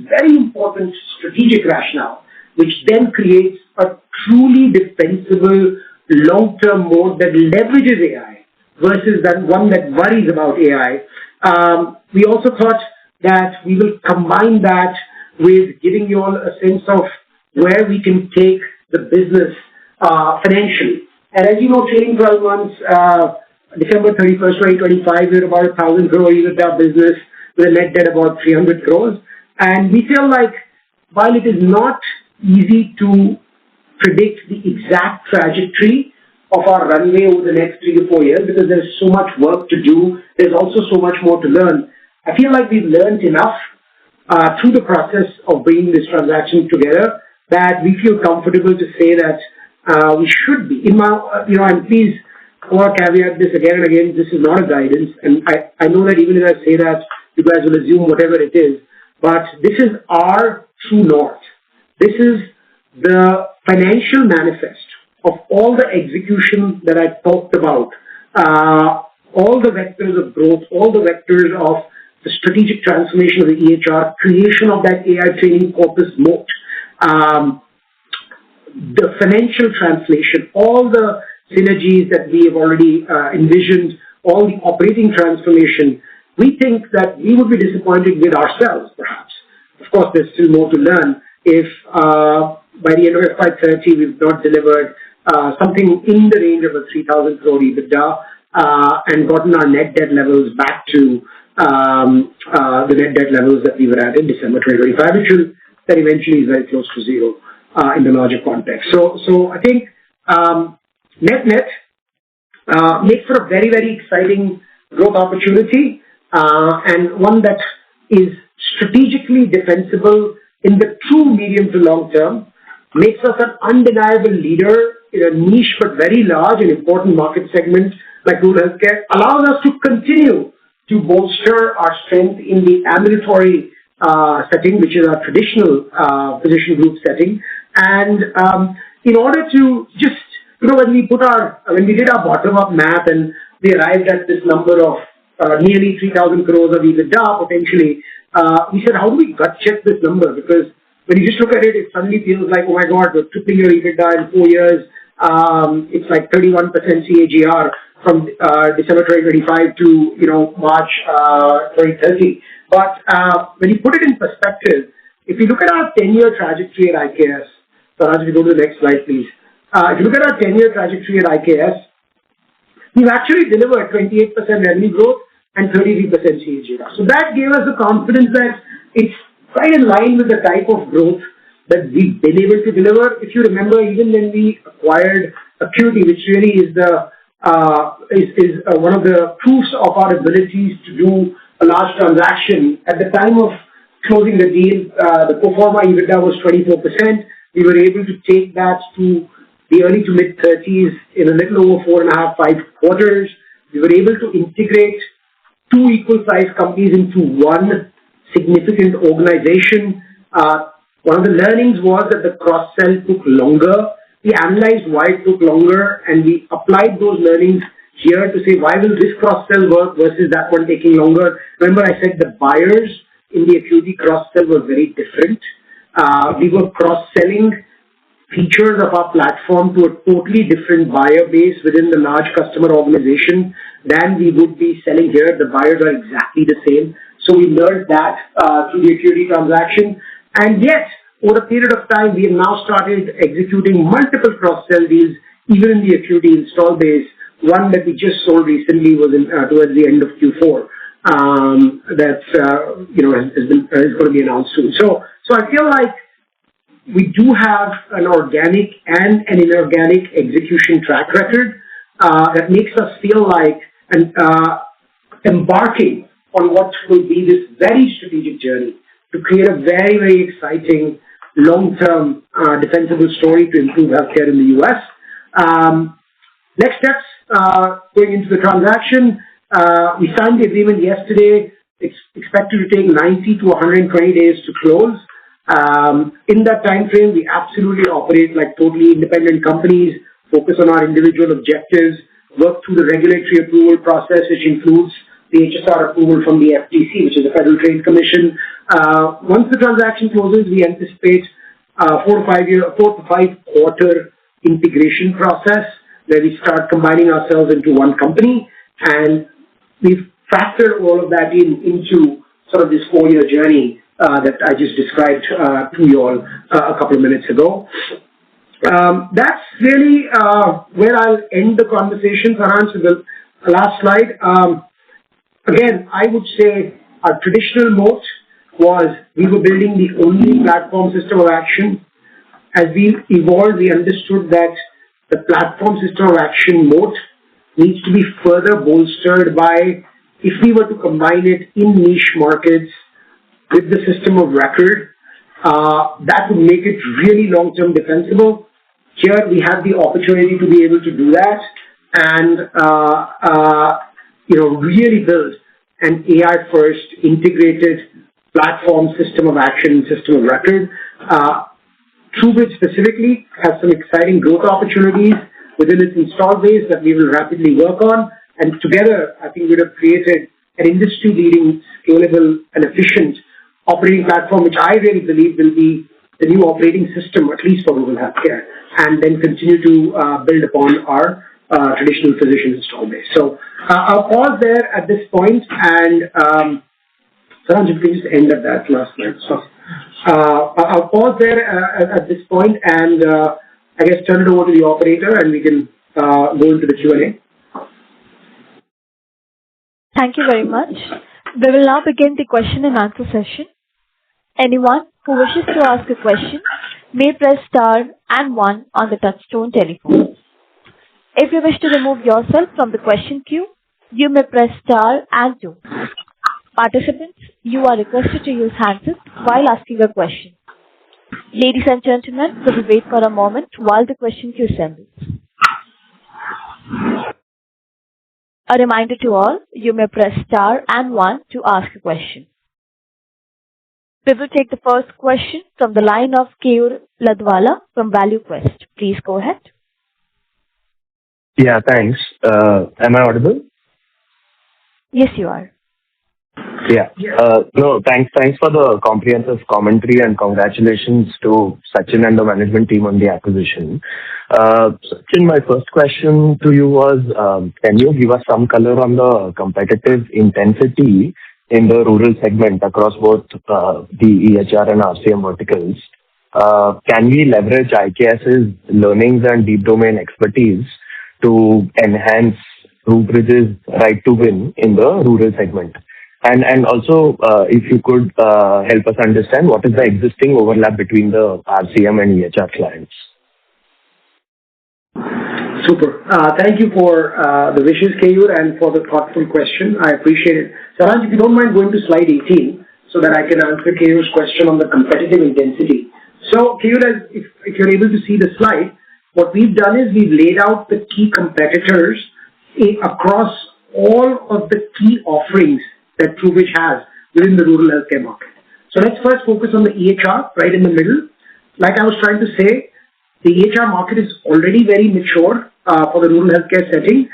Speaker 4: very important strategic rationale, which then creates a truly defensible long-term mode that leverages AI versus that one that worries about AI, we also thought that we will combine that with giving you all a sense of where we can take the business financially. And as you know, trailing 12 months, December 31st, 2025, we're about 1,000 crore EBITDA business with a net debt about 300 crores. And we feel like while it is not easy to predict the exact trajectory of our runway over the next 3 to 4 years because there's so much work to do, there's also so much more to learn. I feel like we've learned enough through the process of bringing this transaction together that we feel comfortable to say that we should be. And please, I want to caveat this again and again, this is not a guidance. And I know that even if I say that, you guys will assume whatever it is. But this is our true north. This is the financial manifest of all the execution that I talked about, all the vectors of growth, all the vectors of the strategic transformation of the EHR, creation of that AI training corpus moat, the financial translation, all the synergies that we have already envisioned, all the operating transformation, we think that we would be disappointed with ourselves, perhaps. Of course, there's still more to learn if by the end of FY30 we've not delivered something in the range of a 3,000 crore EBITDA and gotten our net debt levels back to the net debt levels that we were at in December 2025, which will then eventually is very close to zero in the larger context. So I think net makes for a very, very exciting growth opportunity and one that is strategically defensible in the true medium to long term, makes us an undeniable leader in a niche but very large and important market segment like rural healthcare, allows us to continue to bolster our strength in the ambulatory setting, which is our traditional physician group setting. And in order to just, when we did our bottom-up math and we arrived at this number of nearly 3,000 crores of EBITDA potentially, we said, how do we gut check this number? Because when you just look at it, it suddenly feels like, oh my God, we're tripling your EBITDA in 4 years. It's like 31% CAGR from December 2025 to March 2030. But when you put it in perspective, if you look at our 10-year trajectory at IKS, Saraj, if you go to the next slide, please. If you look at our 10-year trajectory at IKS, we've actually delivered 28% revenue growth and 33% CAGR. So that gave us the confidence that it's right in line with the type of growth that we've been able to deliver. If you remember, even when we acquired Acuity, which really is one of the proofs of our abilities to do a large transaction, at the time of closing the deal, the pro forma EBITDA was 24%. We were able to take that to the early to mid-30s in a little over 4.5, 5 quarters. We were able to integrate 2 equal-sized companies into one significant organization. One of the learnings was that the cross-sell took longer. We analyzed why it took longer, and we applied those learnings here to say, why will this cross-sell work versus that one taking longer? Remember, I said the buyers in the Acuity cross-sell were very different. We were cross-selling features of our platform to a totally different buyer base within the large customer organization than we would be selling here. The buyers are exactly the same. So we learned that through the Acuity transaction. And yet, over a period of time, we have now started executing multiple cross-sell deals, even in the Acuity install base. One that we just sold recently was towards the end of Q4. That's is going to be announced soon. So I feel like we do have an organic and an inorganic execution track record that makes us feel like embarking on what will be this very strategic journey to create a very, very exciting long-term defensible story to improve healthcare in the US. Next steps going into the transaction. We signed the agreement yesterday. It's expected to take 90 to 120 days to close. In that time frame, we absolutely operate like totally independent companies, focus on our individual objectives, work through the regulatory approval process, which includes the HSR approval from the FTC, which is the Federal Trade Commission. Once the transaction closes, we anticipate 4 to 5 quarter integration process where we start combining ourselves into one company, and we've factored all of that into sort of this 4-year journey that I just described to you all a couple of minutes ago. That's really where I'll end the conversation, Farhan. So the last slide. Again, I would say our traditional moat was we were building the only platform system of action. As we evolved, we understood that the platform system of action moat needs to be further bolstered by, if we were to combine it in niche markets with the system of record, that would make it really long-term defensible. Here we have the opportunity to be able to do that and really build an AI-first integrated platform system of action, system of record. TruBridge specifically has some exciting growth opportunities within its install base that we will rapidly work on. And together, I think we have created an industry-leading, scalable, and efficient operating platform, which I really believe will be the new operating system, at least for rural healthcare, and then continue to build upon our traditional physician install base. So I'll pause there at this point, and Saranj, if you can just end at that last slide. So I'll pause there at this point, and I guess turn it over to the operator, and we can go into the Q&A.
Speaker 1: Thank you very much. We will now begin the question and answer session. Anyone who wishes to ask a question may press star and 1 on the touchtone telephone. If you wish to remove yourself from the question queue, you may press star and 2. Participants, you are requested to use handsets while asking a question. Ladies and gentlemen, we will wait for a moment while the question queue assembles. A reminder to all, you may press star and 1 to ask a question. We will take the first question from the line of Keyur Ladwala from ValueQuest. Please go ahead.
Speaker 5: Yeah, thanks. Am I audible?
Speaker 1: Yes, you are.
Speaker 5: Yeah. No, thanks for the comprehensive commentary, and congratulations to Sachin and the management team on the acquisition. Sachin, my first question to you was, can you give us some color on the competitive intensity in the rural segment across both the EHR and RCM verticals? Can we leverage IKS's learnings and deep domain expertise to enhance TruBridge's right to win in the rural segment? And also, if you could help us understand what is the existing overlap between the RCM and EHR clients.
Speaker 4: Super. Thank you for the wishes, Keyur, and for the thoughtful question. I appreciate it. Saranj, if you don't mind going to slide 18 so that I can answer Keyur's question on the competitive intensity. So, Keyur, if you're able to see the slide, what we've done is we've laid out the key competitors across all of the key offerings that TruBridge has within the rural healthcare market. So let's first focus on the EHR right in the middle. Like I was trying to say, the EHR market is already very mature for the rural healthcare setting.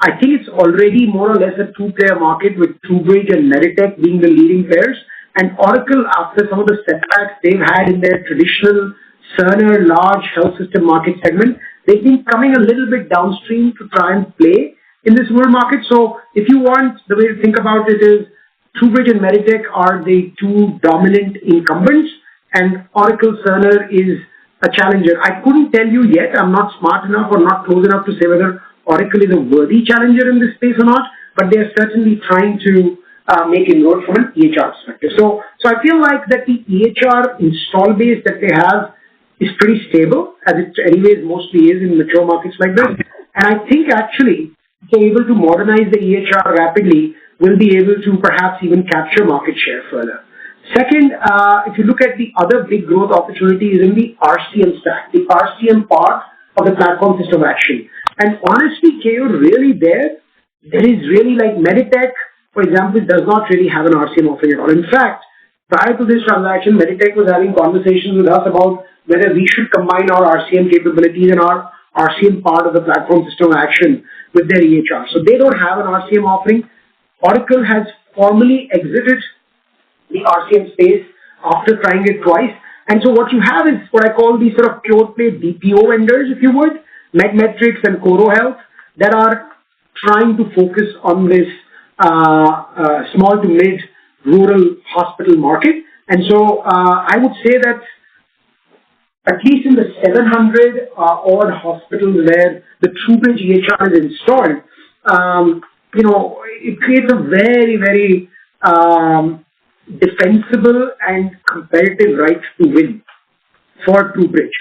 Speaker 4: I think it's already more or less a two-player market, with TruBridge and Meditech being the leading players. And Oracle, after some of the setbacks they've had in their traditional Cerner large health system market segment, they've been coming a little bit downstream to try and play in this rural market. So if you want, the way to think about it is TruBridge and Meditech are the two dominant incumbents, and Oracle Cerner is a challenger. I couldn't tell you yet. I'm not smart enough or not close enough to say whether Oracle is a worthy challenger in this space or not, but they're certainly trying to make inroads from an EHR perspective. So I feel like that the EHR install base that they have is pretty stable, as it anyways mostly is in mature markets like this. And I think actually, if they're able to modernize the EHR rapidly, we'll be able to perhaps even capture market share further. Second, if you look at the other big growth opportunity is in the RCM stack, the RCM part of the platform system of action. And honestly, Keyur, really there is really like Meditech, for example, does not really have an RCM offering at all. In fact, prior to this transaction, Meditech was having conversations with us about whether we should combine our RCM capabilities and our RCM part of the platform system of action with their EHR. So they don't have an RCM offering. Oracle has formally exited the RCM space after trying it twice. And so what you have is what I call these sort of pure play BPO vendors, if you would, MedMetrics and Coro Health, that are trying to focus on this small to mid rural hospital market. And so I would say that at least in the 700 odd hospitals where the TruBridge EHR is installed, it creates a very, very defensible and competitive right to win for TruBridge.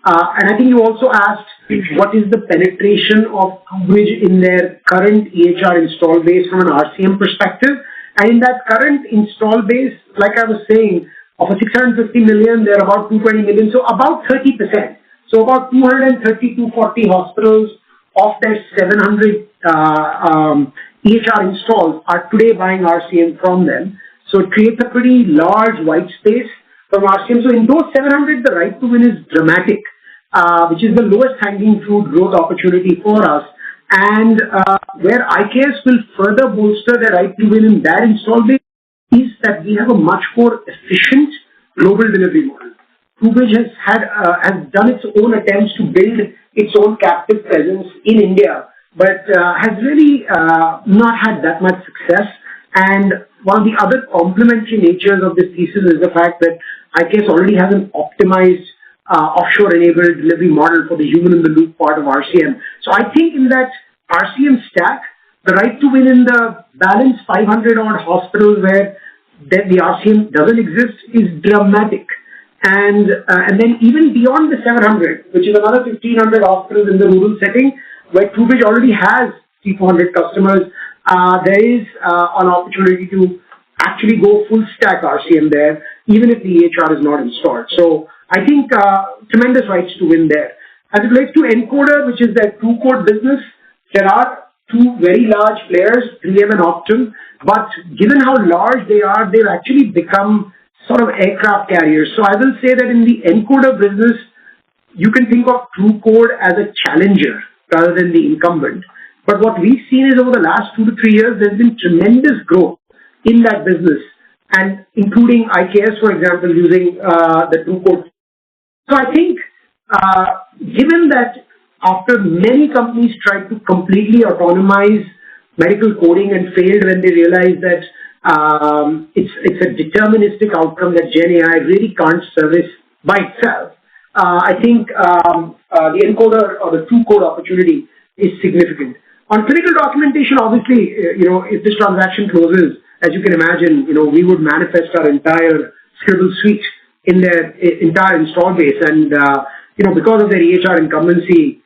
Speaker 4: And I think you also asked what is the penetration of TruBridge in their current EHR install base from an RCM perspective. And in that current install base, like I was saying, of a 650 million, they're about 220 million, so about 30%. So about 230 to 40 hospitals of their 700 EHR installs are today buying RCM from them. So it creates a pretty large white space from RCM. So in those 700, the right to win is dramatic, which is the lowest hanging fruit growth opportunity for us. And where IKS will further bolster the right to win in that install base is that we have a much more efficient global delivery model. TruBridge has done its own attempts to build its own captive presence in India but has really not had that much success. And one of the other complementary natures of this thesis is the fact that IKS already has an optimized offshore-enabled delivery model for the human-in-the-loop part of RCM. So I think in that RCM stack, the right to win in the balance 500-odd hospitals where the RCM doesn't exist is dramatic. And then even beyond the 700, which is another 1,500 hospitals in the rural setting, where TruBridge already has 300-400 customers, there is an opportunity to actually go full stack RCM there, even if the EHR is not installed. So I think tremendous rights to win there. As it relates to Encoder, which is their TruCode business, there are two very large players, 3M and Optum, but given how large they are, they've actually become sort of aircraft carriers. So I will say that in the Encoder business, you can think of TruCode as a challenger rather than the incumbent. But what we've seen is over the last 2 to 3 years, there's been tremendous growth in that business, and including IKS, for example, using the TruCode. So I think, given that after many companies tried to completely autonomize medical coding and failed when they realized that it's a deterministic outcome that Gen AI really can't service by itself, I think the encoder or the TruCode opportunity is significant. On clinical documentation, obviously, if this transaction closes, as you can imagine, we would manifest our entire Scribble suite in their entire install base. And, because of their EHR incumbency,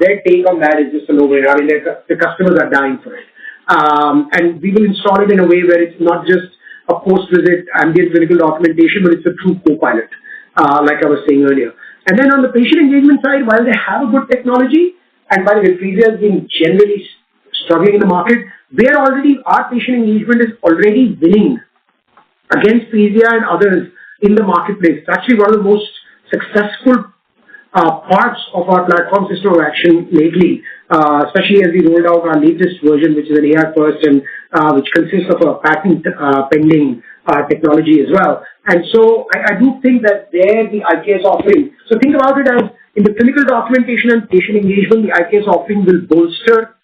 Speaker 4: their take on that is just a no-brainer. I mean, the customers are dying for it. And we will install it in a way where it's not just a post-visit ambient clinical documentation, but it's a true co-pilot, like I was saying earlier. And then on the patient engagement side, while they have a good technology, and by the way, Phreesia has been generally struggling in the market, our patient engagement is already winning against Phreesia and others in the marketplace. It's actually one of the most successful parts of our platform system of action lately, especially as we rolled out our latest version, which is an AI first and which consists of a patent pending technology as well. And so I do think that there the IKS offering, so think about it as in the clinical documentation and patient engagement, the IKS offering will bolster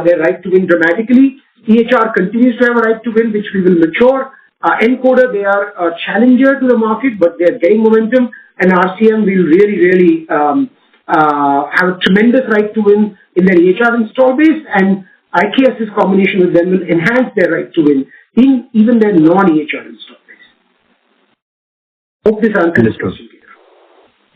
Speaker 4: their right to win dramatically. EHR continues to have a right to win, which we will mature. Encoder, they are a challenger to the market, but they are getting momentum. And RCM will really have a tremendous right to win in their EHR install base. And IKS's combination with them will enhance their right to win in even their non-EHR install base. Hope this answers the question.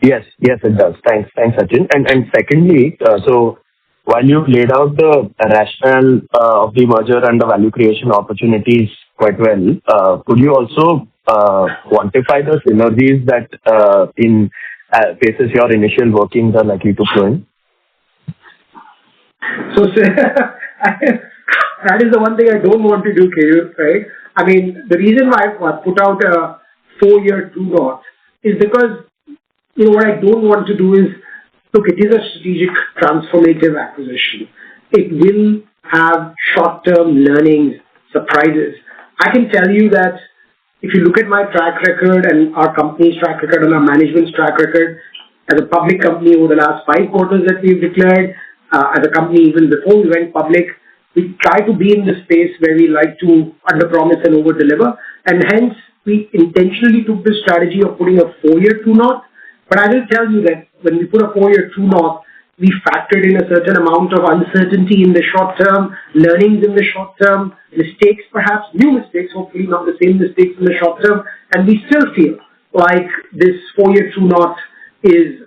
Speaker 5: Yes, it does. Thanks, Sachin. And secondly, so while you laid out the rationale of the merger and the value creation opportunities quite well, could you also quantify the synergies that in basis your initial workings are likely to flow in?
Speaker 4: So that is the one thing I don't want to do, Keyur, right? I mean, the reason why I put out a 4-year true north is because what I don't want to do is, look, it is a strategic transformative acquisition. It will have short-term learnings, surprises. I can tell you that if you look at my track record and our company's track record and our management's track record as a public company over the last 5 quarters that we've declared, as a company even before we went public, we try to be in the space where we like to underpromise and overdeliver. And hence, we intentionally took the strategy of putting a 4-year true north. But I will tell you that when we put a 4-year true north, we factored in a certain amount of uncertainty in the short term, learnings in the short term, mistakes perhaps, new mistakes, hopefully not the same mistakes in the short term. And we still feel like this 4-year true north is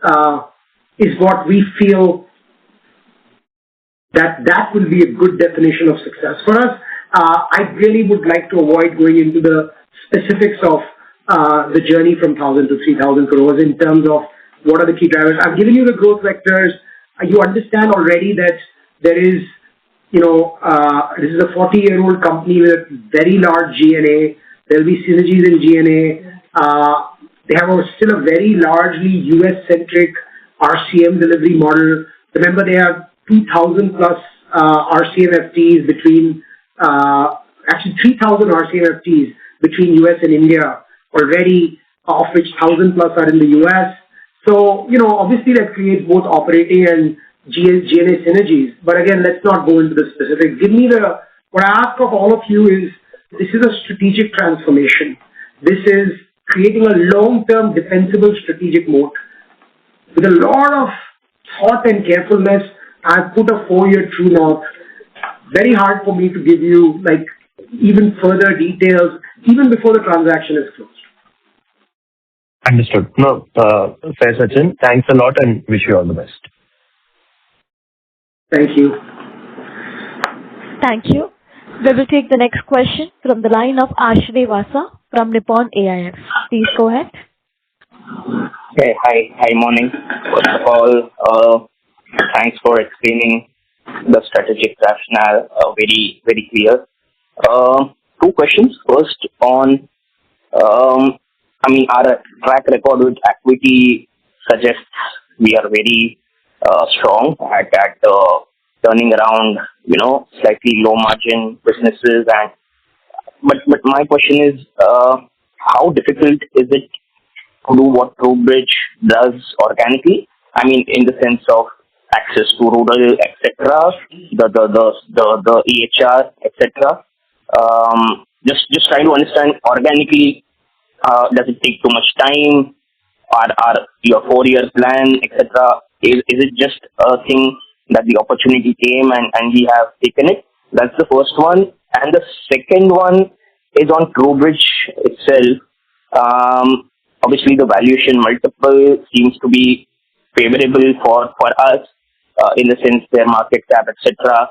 Speaker 4: what we feel that will be a good definition of success for us. I really would like to avoid going into the specifics of the journey from 1,000 to 3,000 crores in terms of what are the key drivers. I've given you the growth vectors. You understand already that there is, this is a 40-year-old company with very large G&A. There will be synergies in G&A. They have still a very largely US-centric RCM delivery model. Remember, they have 2,000 plus RCM FTEs between, actually 3,000 RCM FTEs between US and India already, of which 1,000 plus are in the US. So, obviously that creates both operating and G&A synergies. But again, let's not go into the specifics. What I ask of all of you is, this is a strategic transformation. This is creating a long-term defensible strategic moat. With a lot of thought and carefulness, I've put a 4-year true north. Very hard for me to give you even further details, even before the transaction is closed.
Speaker 5: Understood. No, fair, Sachin. Thanks a lot and wish you all the best.
Speaker 4: Thank you.
Speaker 1: Thank you. We will take the next question from the line of Ashray Vasa from Nippon AIF. Please go ahead.
Speaker 6: Okay. Hi, morning. First of all, thanks for explaining the strategic rationale very, very clear. 2 questions. First on, our track record with equity suggests we are very strong at turning around, slightly low margin businesses. But my question is, how difficult is it to do what TruBridge does organically? In the sense of access to rural, etc., the EHR, etc. Just trying to understand organically, does it take too much time? Are your 4-year plan, etc., is it just a thing that the opportunity came and we have taken it? That's the first one. And the second one is on TruBridge itself. Obviously, the valuation multiple seems to be favorable for us, in the sense their market cap, etc.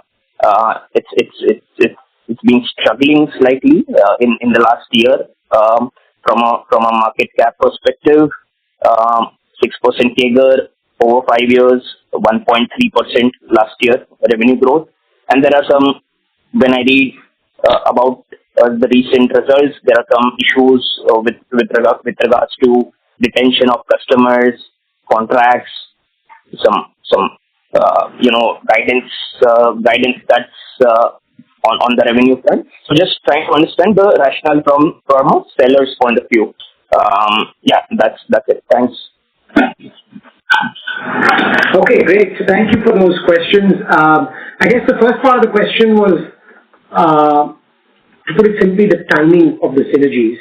Speaker 6: It's been struggling slightly in the last year from a market cap perspective. 6% CAGR over 5 years, 1.3% last year revenue growth. And there are some, when I read about the recent results, there are some issues with regards to detention of customers, contracts, some guidance that's on the revenue front. So just trying to understand the rationale from a seller's point of view. That's it. Thanks.
Speaker 4: Okay, great. So thank you for those questions. I guess the first part of the question was, to put it simply, the timing of the synergies.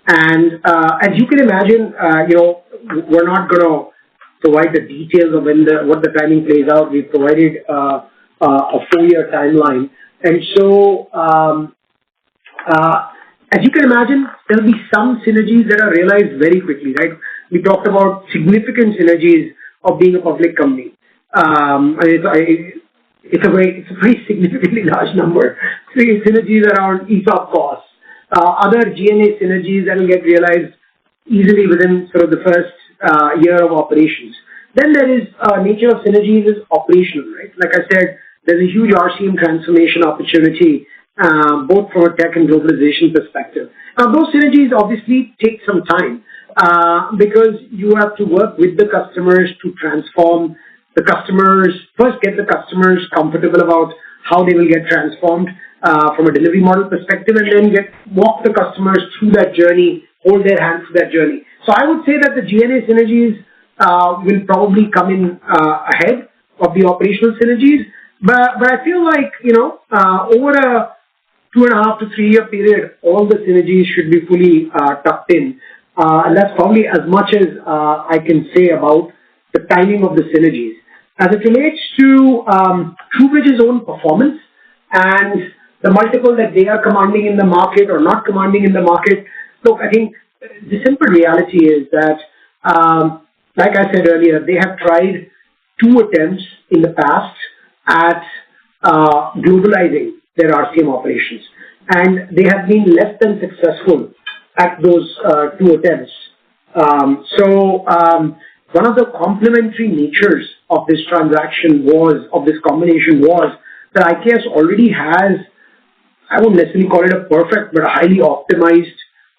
Speaker 4: And as you can imagine, we're not going to provide the details of what the timing plays out. We've provided a 4-year timeline. And so, as you can imagine, there'll be some synergies that are realized very quickly, right? We talked about significant synergies of being a public company. It's a very significantly large number. Synergies around ESOP costs, other G&A synergies that will get realized easily within sort of the first year of operations. Then there is nature of synergies is operational, right? Like I said, there's a huge RCM transformation opportunity, both from a tech and globalization perspective. Now, those synergies obviously take some time because you have to work with the customers to transform the customers, first get the customers comfortable about how they will get transformed from a delivery model perspective, and then walk the customers through that journey, hold their hands through that journey. So I would say that the G&A synergies will probably come in ahead of the operational synergies. But I feel like, over a 2.5 to 3 year period, all the synergies should be fully tucked in. And that's probably as much as I can say about the timing of the synergies. As it relates to TruBridge's own performance and the multiple that they are commanding in the market or not commanding in the market, look, I think the simple reality is that, like I said earlier, they have tried 2 attempts in the past at globalizing their RCM operations, and they have been less than successful at those 2 attempts. One of the complementary natures of this combination was that IKS already has, I won't necessarily call it a perfect, but a highly optimized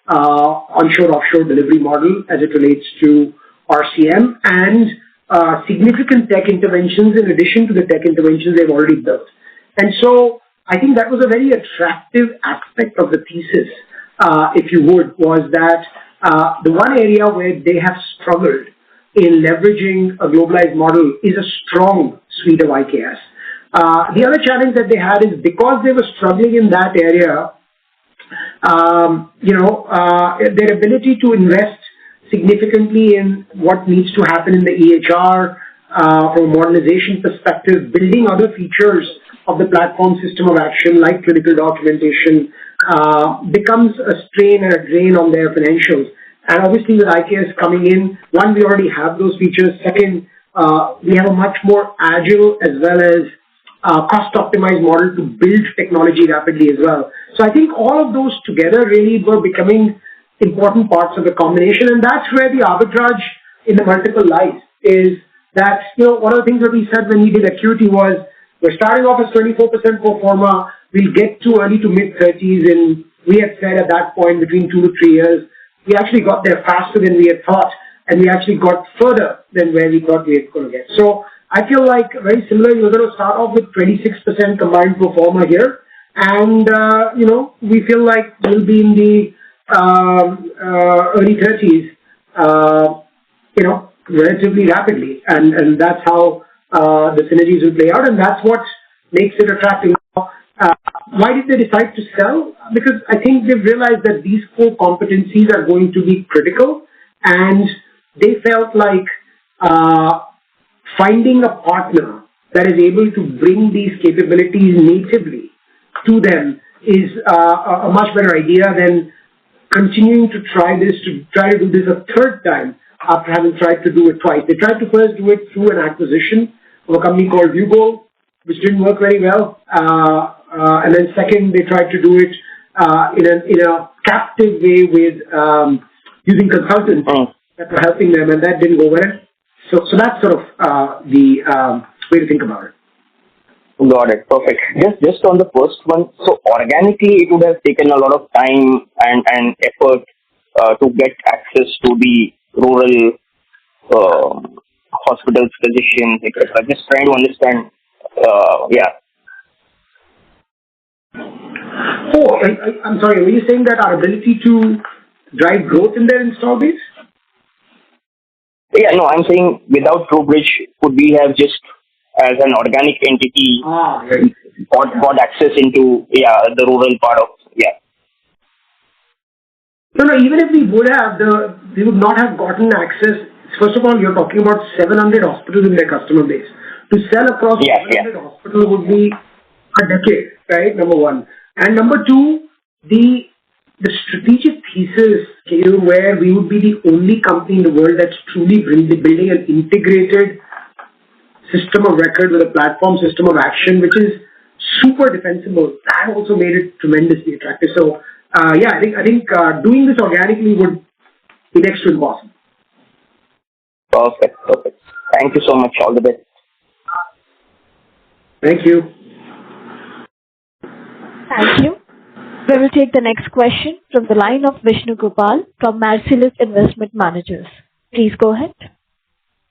Speaker 4: onshore-offshore delivery model as it relates to RCM and significant tech interventions in addition to the tech interventions they've already built. And so I think that was a very attractive aspect of the thesis, if you would, was that the one area where they have struggled in leveraging a globalized model is a strong suite of IKS. The other challenge that they had is because they were struggling in that area, their ability to invest significantly in what needs to happen in the EHR from a modernization perspective, building other features of the platform system of action like clinical documentation becomes a strain and a drain on their financials. And obviously with IKS coming in, one, we already have those features. Second, we have a much more agile as well as cost-optimized model to build technology rapidly as well. So I think all of those together really were becoming important parts of the combination, and that's where the arbitrage in the multiple lies is that, one of the things that we said when we did Acuity was, we're starting off as 24% pro forma, we'll get to early to mid-30s, and we had said at that point between 2 to 3 years. We actually got there faster than we had thought, and we actually got further than where we thought we were going to get. So I feel like very similar, you're going to start off with 26% combined pro forma here, and, we feel like we'll be in the early 30s, relatively rapidly. And that's how the synergies will play out, and that's what makes it attractive. Why did they decide to sell? Because I think they've realized that these core competencies are going to be critical, and they felt like finding a partner that is able to bring these capabilities natively to them is a much better idea than continuing to try to do this a third time after having tried to do it twice. They tried to first do it through an acquisition of a company called Viewgol, which didn't work very well. And then second, they tried to do it in a captive way with using consultants that were helping them, and that didn't go well. So that's sort of the way to think about it.
Speaker 6: Got it. Perfect. Just on the first one, so organically it would have taken a lot of time and effort to get access to the rural hospitals, physicians, etc. Just trying to understand.
Speaker 4: Oh, I'm sorry. Were you saying that our ability to drive growth in their install base?
Speaker 6: Yeah, no, I'm saying without TruBridge, could we have just as an organic entity got access into the rural part of
Speaker 4: No, even if we would have, we would not have gotten access. First of all, you're talking about 700 hospitals in their customer base. To sell across 700 hospitals would be a decade, right? Number one. And number two, the strategic thesis, where we would be the only company in the world that's truly building an integrated system of record with a platform system of action, which is super defensible. That also made it tremendously attractive. So, I think doing this organically would be next to impossible.
Speaker 6: Perfect. Thank you so much. All the best.
Speaker 4: Thank you.
Speaker 1: Thank you. We will take the next question from the line of Vishnu Gopal from Marcellus Investment Managers. Please go ahead.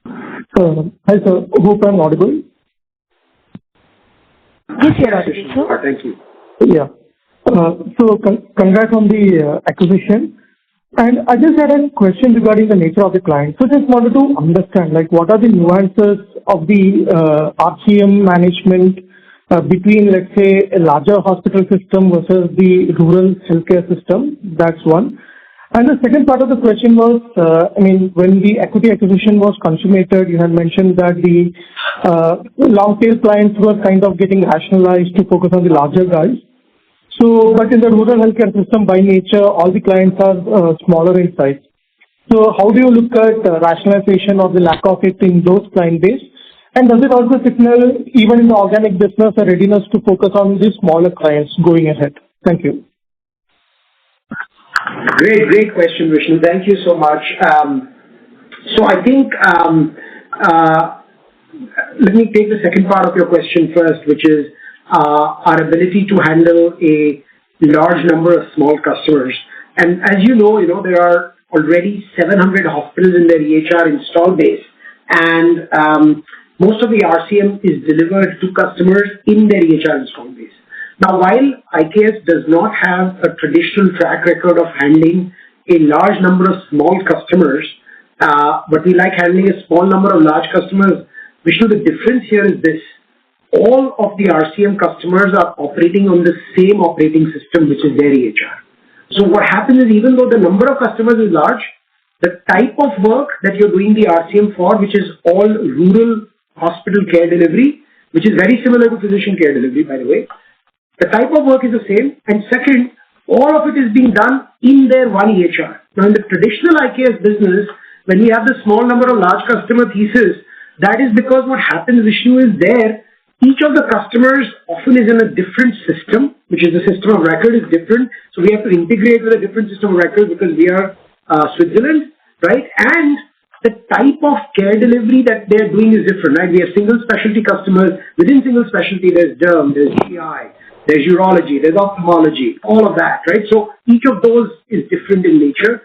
Speaker 7: Hi, sir. Hope I'm audible.
Speaker 1: Yes, you're audible, sir.
Speaker 4: Thank you.
Speaker 7: Yeah. So congrats on the acquisition. And I just had a question regarding the nature of the client. So just wanted to understand, what are the nuances of the RCM management between, let's say, a larger hospital system versus the rural healthcare system? That's one. And the second part of the question was, when the equity acquisition was consummated, you had mentioned that the long-tail clients were kind of getting rationalized to focus on the larger guys. So, but in the rural healthcare system, by nature, all the clients are smaller in size. So how do you look at rationalization or the lack of it in those client base? And does it also signal, even in the organic business, a readiness to focus on the smaller clients going ahead? Thank you.
Speaker 4: Great question, Vishnu. Thank you so much. So I think, let me take the second part of your question first, which is our ability to handle a large number of small customers. And as you know, there are already 700 hospitals in their EHR install base, and most of the RCM is delivered to customers in their EHR install base. Now, while IKS does not have a traditional track record of handling a large number of small customers, but we like handling a small number of large customers, Vishnu, the difference here is this. All of the RCM customers are operating on the same operating system, which is their EHR. So what happens is, even though the number of customers is large, the type of work that you're doing the RCM for, which is all rural hospital care delivery, which is very similar to physician care delivery, by the way, the type of work is the same. And second, all of it is being done in their one EHR. Now, in the traditional IKS business, when we have the small number of large customer pieces, that is because what happens, Vishnu, is there, each of the customers often is in a different system, which is the system of record is different. So we have to integrate with a different system of record because we are Switzerland, right? And the type of care delivery that they're doing is different, right? We have single specialty customers. Within single specialty, there's derm, there's GI, there's urology, there's ophthalmology, all of that, right? So each of those is different in nature.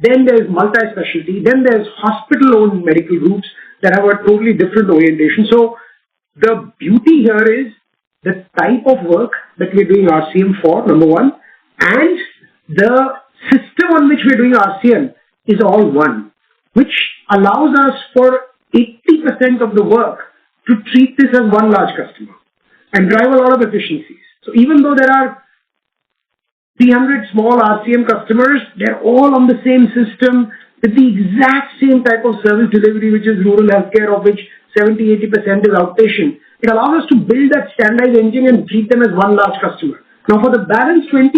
Speaker 4: Then there's multi-specialty. Then there's hospital-owned medical groups that have a totally different orientation. So the beauty here is the type of work that we're doing RCM for, number one, and the system on which we're doing RCM is all one, which allows us for 80% of the work to treat this as one large customer and drive a lot of efficiencies. So even though there are 300 small RCM customers, they're all on the same system with the exact same type of service delivery, which is rural healthcare, of which 70-80% is outpatient. It allows us to build that standardized engine and treat them as one large customer. Now, for the balance 20%,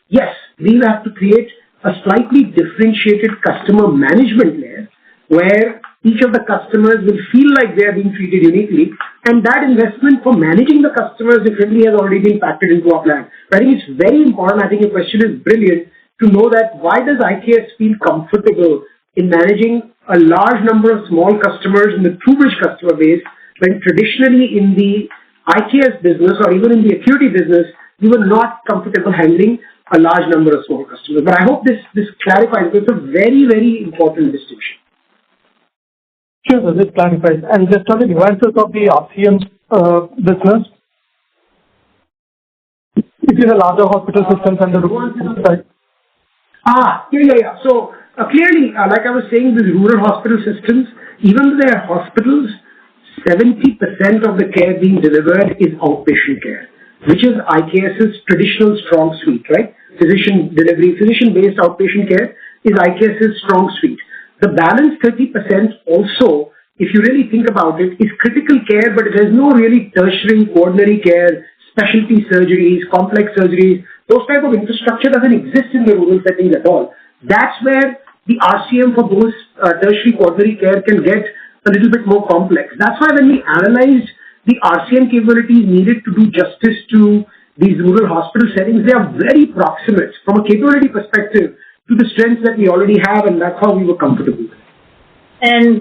Speaker 4: yes, we will have to create a slightly differentiated customer management layer where each of the customers will feel like they are being treated uniquely, and that investment for managing the customers differently has already been factored into our plan. But I think it's very important, I think your question is brilliant, to know that why does IKS feel comfortable in managing a large number of small customers in the TruBridge customer base when traditionally in the IKS business or even in the acuity business, we were not comfortable handling a large number of small customers. But I hope this clarifies, because it's a very, very important distinction.
Speaker 7: Sure, sir, this clarifies. And just on the nuances of the RCM business, it is a larger hospital systems and the rural side.
Speaker 4: Yeah. So clearly, like I was saying, with rural hospital systems, even though they are hospitals, 70% of the care being delivered is outpatient care, which is IKS's traditional strong suite, right? Physician delivery, physician-based outpatient care is IKS's strong suite. The balance 30% also, if you really think about it, is critical care, but there's no really tertiary, coronary care, specialty surgeries, complex surgeries. Those type of infrastructure doesn't exist in the rural settings at all. That's where the RCM for those tertiary, coronary care can get a little bit more complex. That's why when we analyzed the RCM capabilities needed to do justice to these rural hospital settings, they are very proximate from a capability perspective to the strengths that we already have, and that's how we were comfortable.
Speaker 8: And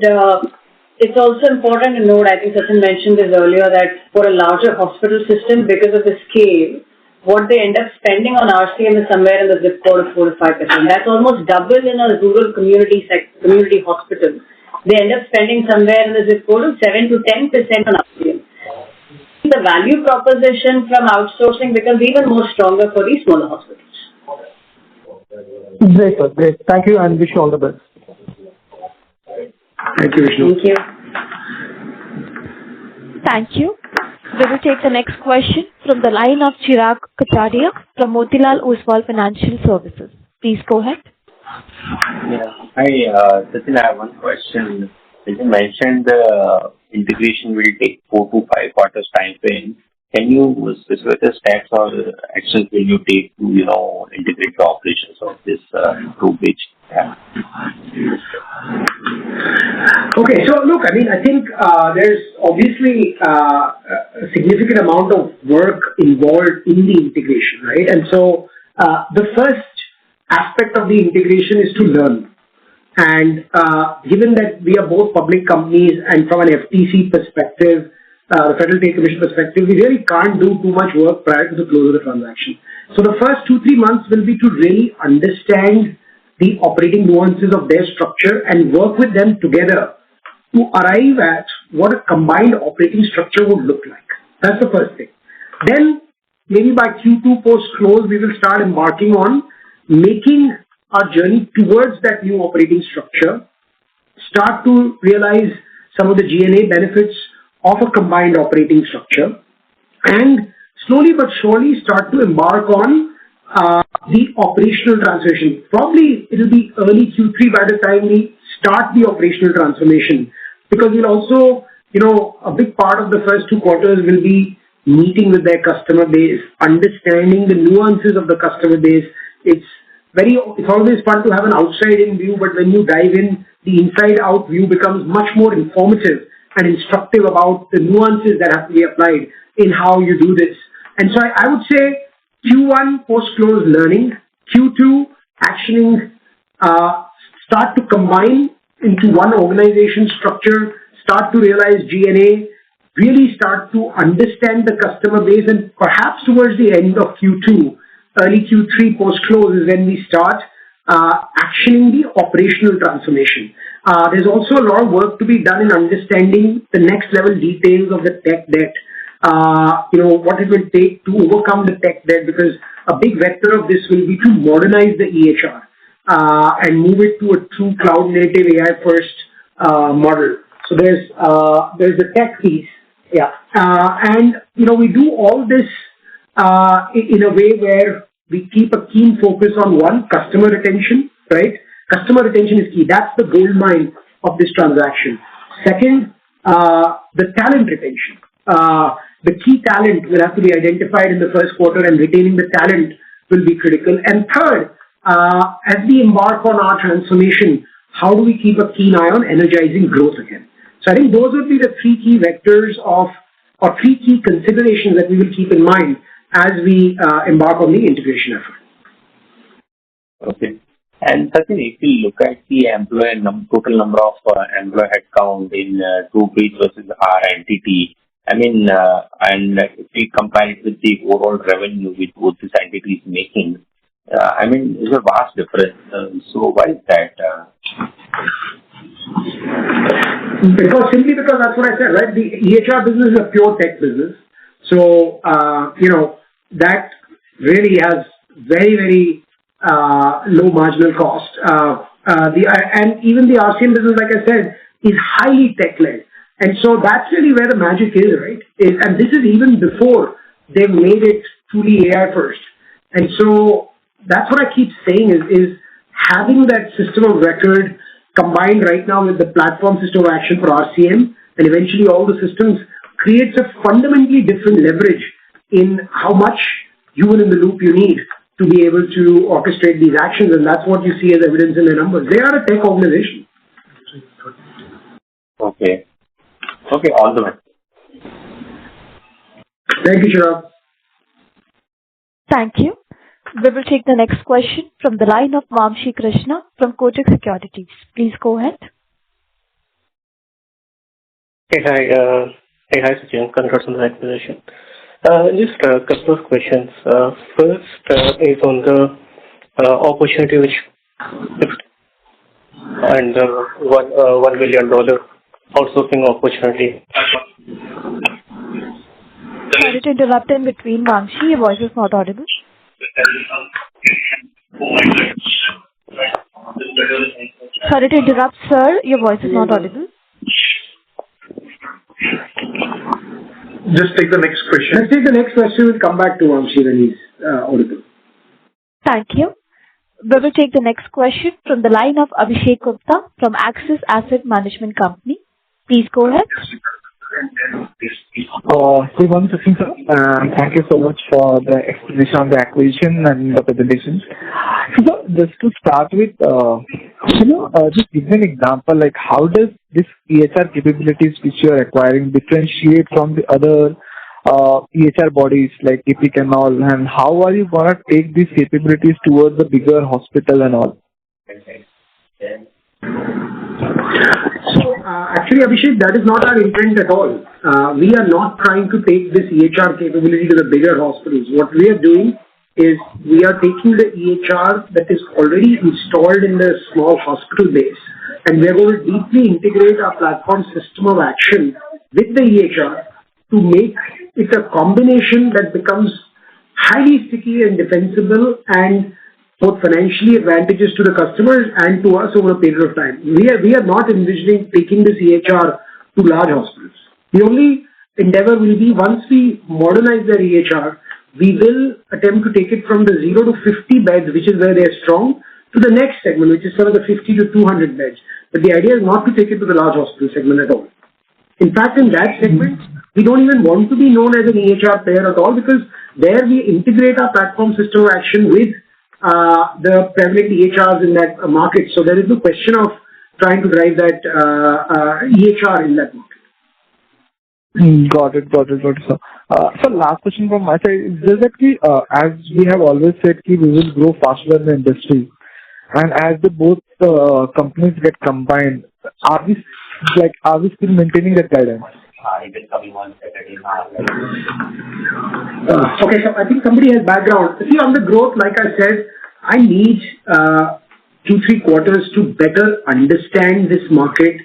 Speaker 8: it's also important to note, I think Sachin mentioned this earlier, that for a larger hospital system, because of the scale, what they end up spending on RCM is somewhere in the zip code of 4 to 5%. That's almost double in a rural community hospital. They end up spending somewhere in the zip code of 7 to 10% on RCM. The value proposition from outsourcing becomes even more stronger for these smaller hospitals.
Speaker 7: Great, sir. Great. Thank you and wish you all the best.
Speaker 4: Thank you, Vishnu.
Speaker 8: Thank you.
Speaker 1: Thank you. We will take the next question from the line of Chirag Kacharia from Motilal Oswal Financial Services. Please go ahead.
Speaker 9: Yeah. Hi, Sachin, I have one question. As you mentioned, the integration will take 4 to 5 quarters time frame. Can you specify the steps or actions will you take to, integrate the operations of this TruBridge? Yeah.
Speaker 4: Okay, so look, I think there's obviously a significant amount of work involved in the integration, right? And so the first aspect of the integration is to learn. And given that we are both public companies and from an FTC perspective, Federal Trade Commission perspective, we really can't do too much work prior to the close of the transaction. So the first 2-3 months will be to really understand the operating nuances of their structure and work with them together to arrive at what a combined operating structure would look like. That's the first thing. Then maybe by Q2 post-close, we will start embarking on making our journey towards that new operating structure, start to realize some of the G&A benefits of a combined operating structure, and slowly but surely start to embark on the operational transformation. Probably it'll be early Q3 by the time we start the operational transformation, because we'll also, a big part of the first 2 quarters will be meeting with their customer base, understanding the nuances of the customer base. It's always fun to have an outside-in view, but when you dive in, the inside-out view becomes much more informative and instructive about the nuances that have to be applied in how you do this. And so I would say Q1 post-close learning, Q2 actioning, start to combine into one organization structure, start to realize G&A, really start to understand the customer base, and perhaps towards the end of Q2, early Q3 post-close is when we start actioning the operational transformation. There's also a lot of work to be done in understanding the next level details of the tech debt, what it will take to overcome the tech debt, because a big vector of this will be to modernize the EHR and move it to a true cloud-native AI-first model. So there's the tech piece, and we do all this in a way where we keep a keen focus on one, customer retention, right? Customer retention is key. That's the gold mine of this transaction. Second, the talent retention. The key talent will have to be identified in the first quarter, and retaining the talent will be critical. And third, as we embark on our transformation, how do we keep a keen eye on energizing growth again? So I think those would be the 3 key vectors or 3 key considerations that we will keep in mind as we embark on the integration effort.
Speaker 9: Okay. And Sachin, if we look at the total number of employee headcount in TruBridge versus our entity, and if we compare it with the overall revenue which both these entities making, there's a vast difference. So why is that?
Speaker 4: Simply because that's what I said, right? The EHR business is a pure tech business. So, that really has very, very low marginal cost. And even the RCM business, like I said, is highly tech-led. And so that's really where the magic is, right? And this is even before they've made it truly AI first. And so that's what I keep saying is having that system of record combined right now with the platform system of action for RCM and eventually all the systems creates a fundamentally different leverage in how much human in the loop you need to be able to orchestrate these actions. And that's what you see as evidence in the numbers. They are a tech organization.
Speaker 9: Okay. Okay, all the way.
Speaker 4: Thank you, Shirab.
Speaker 1: Thank you. We will take the next question from the line of Vamshi Krishna from Kotak Securities. Please go ahead.
Speaker 10: Hey, hi, Sachin. Congrats on the acquisition. Just a couple of questions. First is on the opportunity which and $1 billion outsourcing opportunity.
Speaker 1: Sorry to interrupt in between, Vamshi. Your voice is not audible. Sorry to interrupt, sir. Your voice is not audible.
Speaker 3: Just take the next question.
Speaker 4: Let's take the next question. We'll come back to Vamshi when he's audible.
Speaker 1: Thank you. We will take the next question from the line of Abhishek Gupta from Axis Asset Management Company. Please go ahead.
Speaker 11: Good morning, Sachin, sir. Thank you so much for the explanation on the acquisition and the presentation. So, just to start with, just give me an example, like how does this EHR capabilities which you are acquiring differentiate from the other EHR bodies like Epic and all, and how are you going to take these capabilities towards the bigger hospital and all?
Speaker 4: So, actually, Abhishek, that is not our intent at all. We are not trying to take this EHR capability to the bigger hospitals. What we are doing is we are taking the EHR that is already installed in the small hospital base, and we are going to deeply integrate our platform system of action with the EHR to make it a combination that becomes highly sticky and defensible and both financially advantageous to the customers and to us over a period of time. We are not envisioning taking this EHR to large hospitals. The only endeavor will be once we modernize their EHR, we will attempt to take it from the 0 to 50 beds, which is where they are strong, to the next segment, which is sort of the 50 to 200 beds. But the idea is not to take it to the large hospital segment at all. In fact, in that segment, we don't even want to be known as an EHR player at all, because there we integrate our platform system of action with the prevalent EHRs in that market. So there is no question of trying to drive that EHR in that market.
Speaker 11: Got it, sir. So last question from my side is just that as we have always said, we will grow faster than the industry, and as the both companies get combined, are we still maintaining that guidance?
Speaker 4: Okay, so I think somebody has background. See, on the growth, like I said, I need 2-3 quarters to better understand this market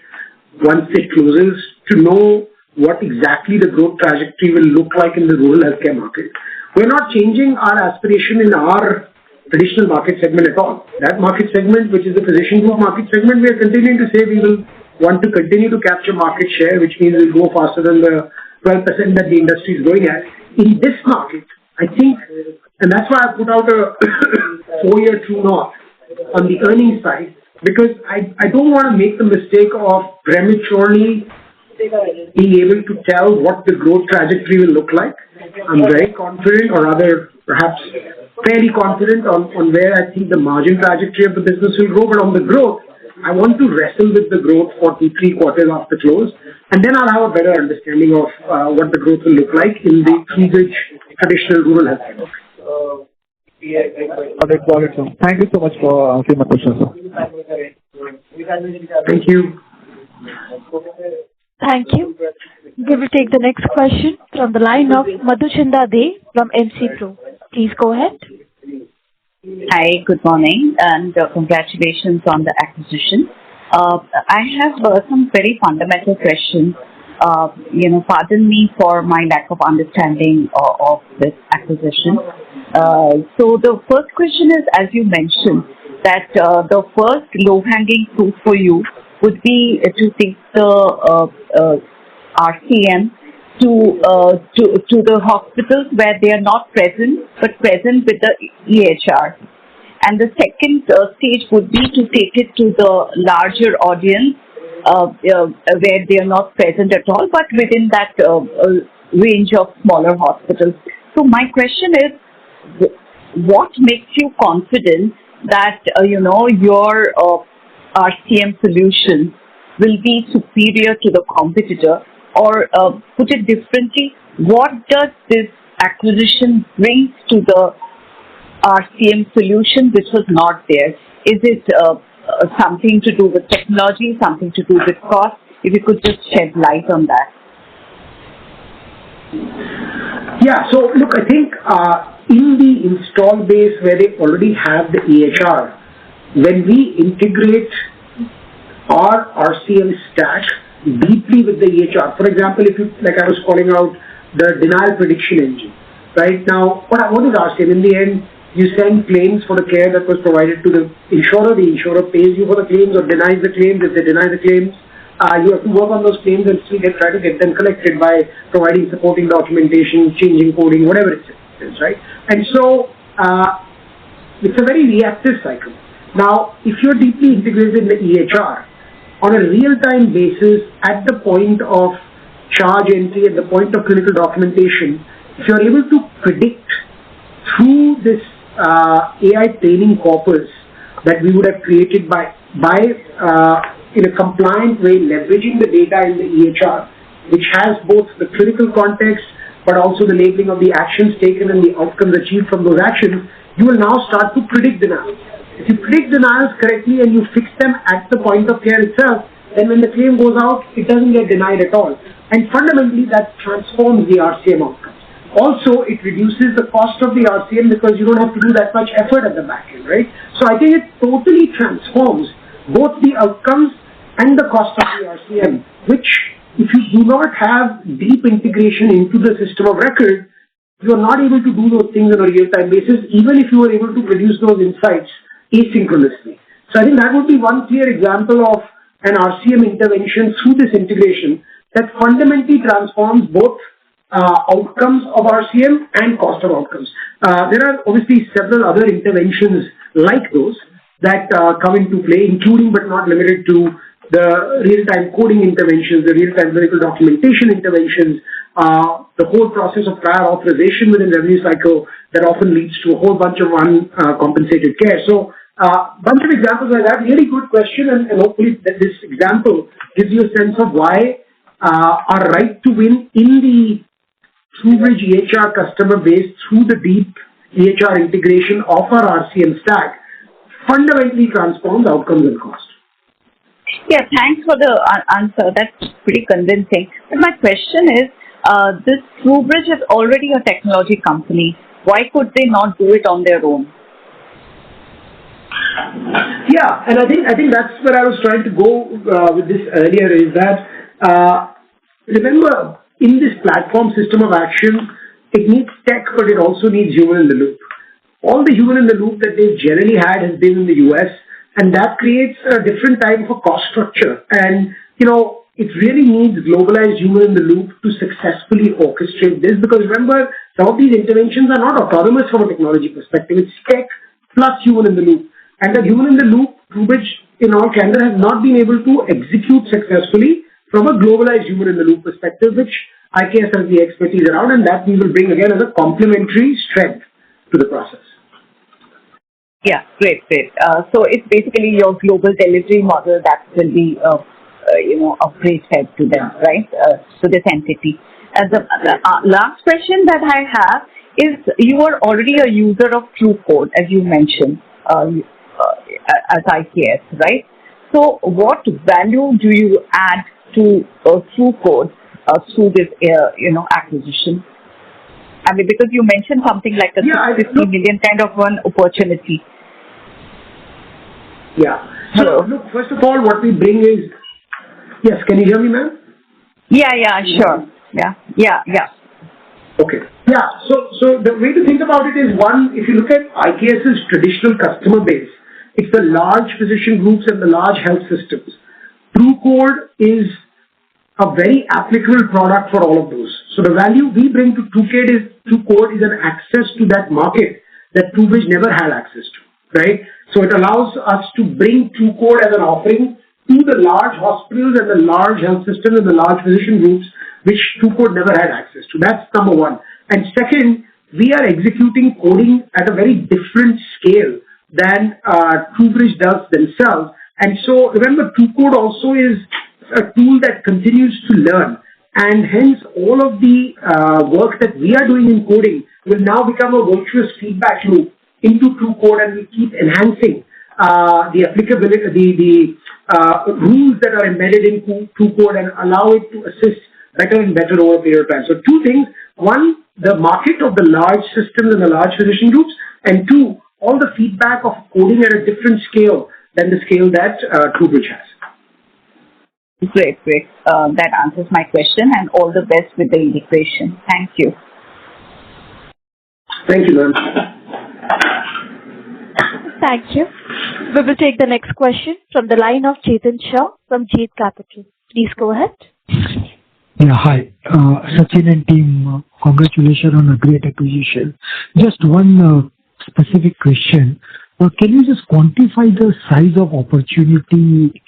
Speaker 4: once it closes, to know what exactly the growth trajectory will look like in the rural healthcare market. We're not changing our aspiration in our traditional market segment at all. That market segment, which is the physician group market segment, we are continuing to say we will want to continue to capture market share, which means we'll go faster than the 12% that the industry is growing at. In this market, I think, and that's why I put out a 4-year true north on the earnings side, because I don't want to make the mistake of prematurely being able to tell what the growth trajectory will look like. I'm very confident, or rather perhaps fairly confident on where I think the margin trajectory of the business will grow. But on the growth, I want to wrestle with the growth for 2-3 quarters after close, and then I'll have a better understanding of what the growth will look like in the TruBridge traditional rural healthcare.
Speaker 11: Got it, sir. Thank you so much for answering my question, sir.
Speaker 4: Thank you.
Speaker 1: Thank you. We will take the next question from the line of Madhuchanda Dey from MC Pro. Please go ahead.
Speaker 12: Hi, good morning, and congratulations on the acquisition. I have some very fundamental questions. Pardon me for my lack of understanding of this acquisition. So the first question is, as you mentioned, that the first low-hanging fruit for you would be to take the RCM to the hospitals where they are not present, but present with the EHR. And the second stage would be to take it to the larger audience where they are not present at all, but within that range of smaller hospitals. So my question is, what makes you confident that your RCM solution will be superior to the competitor? Or put it differently, what does this acquisition bring to the RCM solution which was not there? Is it something to do with technology, something to do with cost? If you could just shed light on that.
Speaker 4: Yeah, so look, I think in the install base where they already have the EHR, when we integrate our RCM stack deeply with the EHR, for example, if you, like I was calling out the denial prediction engine, right? Now, what is RCM? In the end, you send claims for the care that was provided to the insurer pays you for the claims or denies the claims. If they deny the claims, you have to work on those claims and still try to get them collected by providing supporting documentation, changing coding, whatever it is, right? And so, it's a very reactive cycle. Now, if you're deeply integrated in the EHR, on a real-time basis, at the point of charge entry, at the point of clinical documentation, if you're able to predict through this AI training corpus that we would have created by in a compliant way, leveraging the data in the EHR, which has both the clinical context, but also the labeling of the actions taken and the outcomes achieved from those actions, you will now start to predict denials. If you predict denials correctly and you fix them at the point of care itself, then when the claim goes out, it doesn't get denied at all. And fundamentally, that transforms the RCM outcomes. Also, it reduces the cost of the RCM because you don't have to do that much effort at the back end, right? So I think it totally transforms both the outcomes and the cost of the RCM, which if you do not have deep integration into the system of record, you are not able to do those things on a real-time basis, even if you were able to produce those insights asynchronously. So I think that would be one clear example of an RCM intervention through this integration that fundamentally transforms both outcomes of RCM and cost of outcomes. There are obviously several other interventions like those that come into play, including but not limited to the real-time coding interventions, the real-time medical documentation interventions, the whole process of prior authorization within revenue cycle that often leads to a whole bunch of uncompensated care. So bunch of examples like that. Really good question, and hopefully this example gives you a sense of why our right to win in the TruBridge EHR customer base through the deep EHR integration of our RCM stack fundamentally transforms outcomes and cost.
Speaker 12: Yeah, thanks for the answer. That's pretty convincing. But my question is, this TruBridge is already a technology company. Why could they not do it on their own?
Speaker 4: Yeah, and I think that's where I was trying to go with this earlier, is that remember, in this platform system of action, it needs tech, but it also needs human in the loop. All the human in the loop that they've generally had has been in the US, and that creates a different type of cost structure. And, it really needs globalized human in the loop to successfully orchestrate this, because remember, some of these interventions are not autonomous from a technology perspective. It's tech plus human in the loop. And the human in the loop, TruBridge, in all candor, has not been able to execute successfully from a globalized human in the loop perspective, which IKS has the expertise around, and that we will bring again as a complementary strength to the process.
Speaker 12: Yeah, great. So it's basically your global delivery model that will be, a great help to them, right? To this entity. And the last question that I have is, you are already a user of TruCode, as you mentioned, as IKS, right? So what value do you add to TruCode through this, acquisition? I mean, because you mentioned something like a 50 million kind of one opportunity.
Speaker 4: Yeah. So, look, first of all, what we bring is, yes, can you hear me, ma'am?
Speaker 12: Yeah, sure. Yeah.
Speaker 4: Okay. Yeah, so the way to think about it is, one, if you look at IKS's traditional customer base, it's the large physician groups and the large health systems. TruCode is a very applicable product for all of those. So the value we bring to TruCode is an access to that market that TruBridge never had access to, right? So it allows us to bring TruCode as an offering to the large hospitals and the large health systems and the large physician groups, which TruCode never had access to. That's number one. And second, we are executing coding at a very different scale than TruBridge does themselves. And so remember, TruCode also is a tool that continues to learn. And hence, all of the work that we are doing in coding will now become a virtuous feedback loop into TruCode, and we keep enhancing the applicability, the rules that are embedded in TruCode, and allow it to assist better and better over a period of time. So two things. One, the market of the large systems and the large physician groups, and two, all the feedback of coding at a different scale than the scale that TruBridge has.
Speaker 12: Great. That answers my question, and all the best with the integration. Thank you.
Speaker 4: Thank you, ma'am.
Speaker 1: Thank you. We will take the next question from the line of Chetan Shah from Jeet Capital. Please go ahead.
Speaker 13: Yeah, hi. Sachin and team, congratulations on a great acquisition. Just one specific question. Can you just quantify the size of opportunity?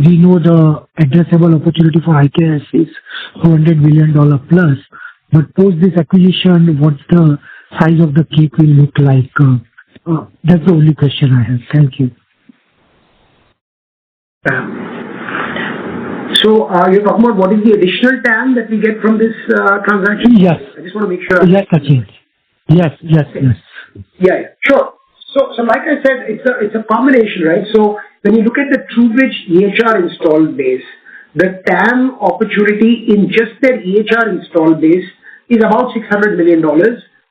Speaker 13: We know the addressable opportunity for IKS is $400 million plus, but post this acquisition, what the size of the cake will look like? That's the only question I have. Thank you.
Speaker 4: So you're talking about what is the additional TAM that we get from this transaction?
Speaker 13: Yes.
Speaker 4: I just want to make sure.
Speaker 13: Yes, Sachin. Yes.
Speaker 4: Yeah, sure. So like I said, it's a combination, right? So when you look at the TruBridge EHR installed base, the TAM opportunity in just their EHR installed base is about $600 million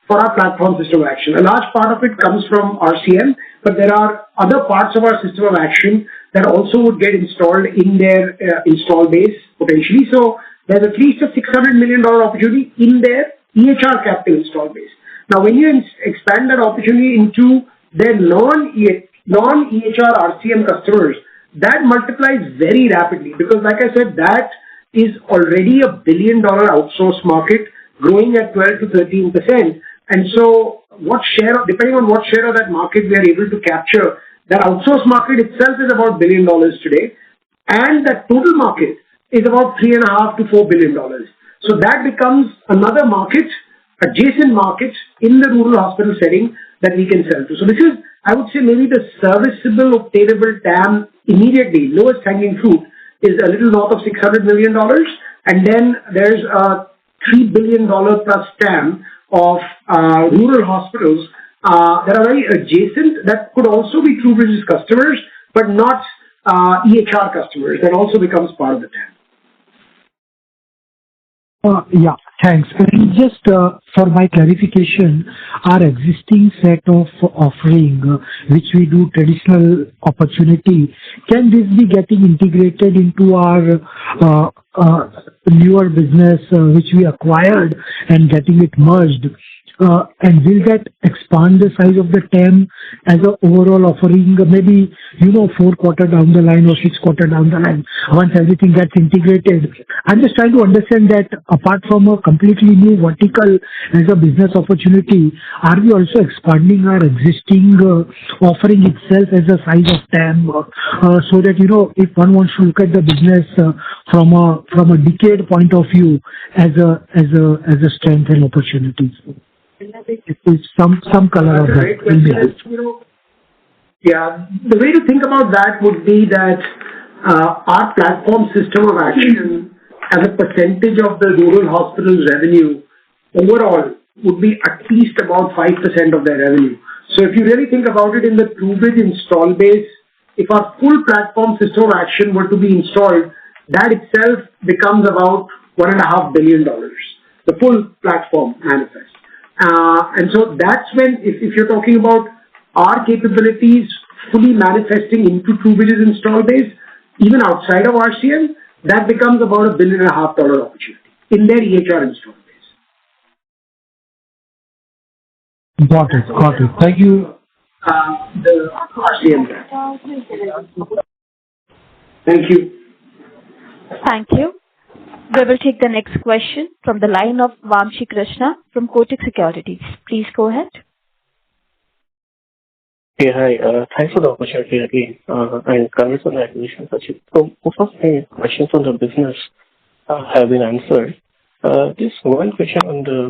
Speaker 4: for our platform system of action. A large part of it comes from RCM, but there are other parts of our system of action that also would get installed in their install base potentially. So there's at least a $600 million opportunity in their EHR capital install base. Now, when you expand that opportunity into their non-EHR RCM customers, that multiplies very rapidly, because like I said, that is already a billion-dollar outsource market growing at 12 to 13%. And so depending on what share of that market we are able to capture, that outsource market itself is about $1 billion today. And that total market is about $3.5 to $4 billion. So that becomes another market, adjacent market in the rural hospital setting that we can sell to. So this is, I would say, maybe the serviceable, obtainable TAM immediately, lowest hanging fruit is a little north of $600 million. And then there's a $3 billion plus TAM of rural hospitals that are very adjacent, that could also be TruBridge's customers, but not EHR customers. That also becomes part of the TAM.
Speaker 13: Yeah, thanks. And just for my clarification, our existing set of offering, which we do traditional opportunity, can this be getting integrated into our newer business which we acquired and getting it merged? And will that expand the size of the TAM as an overall offering, maybe, 4 quarters down the line or 6 quarters down the line, once everything gets integrated? I'm just trying to understand that apart from a completely new vertical as a business opportunity, are we also expanding our existing offering itself as a size of TAM so that, if one wants to look at the business from a decade point of view as a strength and opportunity? Some color of that will be helpful.
Speaker 4: Yeah, the way to think about that would be that our platform system of action as a percentage of the rural hospital's revenue overall would be at least about 5% of their revenue. So if you really think about it in the TruBridge install base, if our full platform system of action were to be installed, that itself becomes about $1.5 billion, the full platform manifest. And so that's when, if you're talking about our capabilities fully manifesting into TruBridge's install base, even outside of RCM, that becomes about $1.5 billion opportunity in their EHR install base.
Speaker 13: Got it. Thank you.
Speaker 4: The RCM. Thank you.
Speaker 1: Thank you. We will take the next question from the line of Vamshi Krishna from Kotak Securities. Please go ahead.
Speaker 10: Yeah, hi. Thanks for the opportunity again, and congrats on the acquisition, Sachin. So most of my questions on the business have been answered. Just one question on the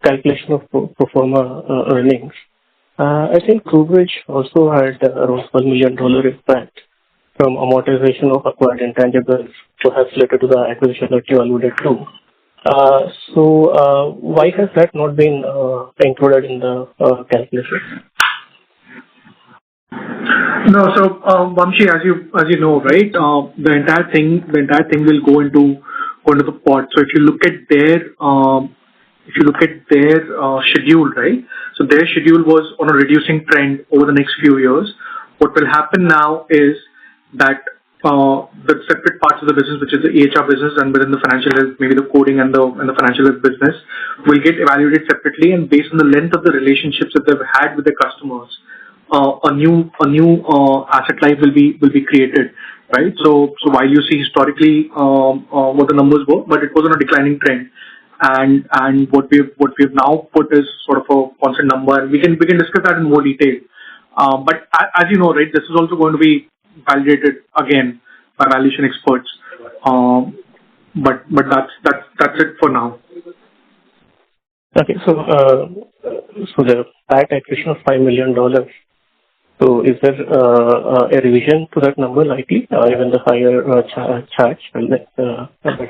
Speaker 10: calculation of pro forma earnings. I think TruBridge also had around $1 million impact from amortization of acquired intangibles, perhaps related to the acquisition that you alluded to. So why has that not been included in the calculation?
Speaker 3: No, so Vamshi, as you know, right, the entire thing will go into the pot. So if you look at their schedule, right? So their schedule was on a reducing trend over the next few years. What will happen now is that the separate parts of the business, which is the EHR business and within the financial health, maybe the coding and the financial health business, will get evaluated separately, and based on the length of the relationships that they've had with their customers, a new asset life will be created, right? So while you see historically what the numbers were, but it was on a declining trend, and what we've now put is sort of a constant number, and we can discuss that in more detail. But as you know, right, this is also going to be validated again by valuation experts. But that's it for now.
Speaker 10: Okay, so the PAT acquisition of $5 million. So is there a revision to that number likely, even the higher charge? That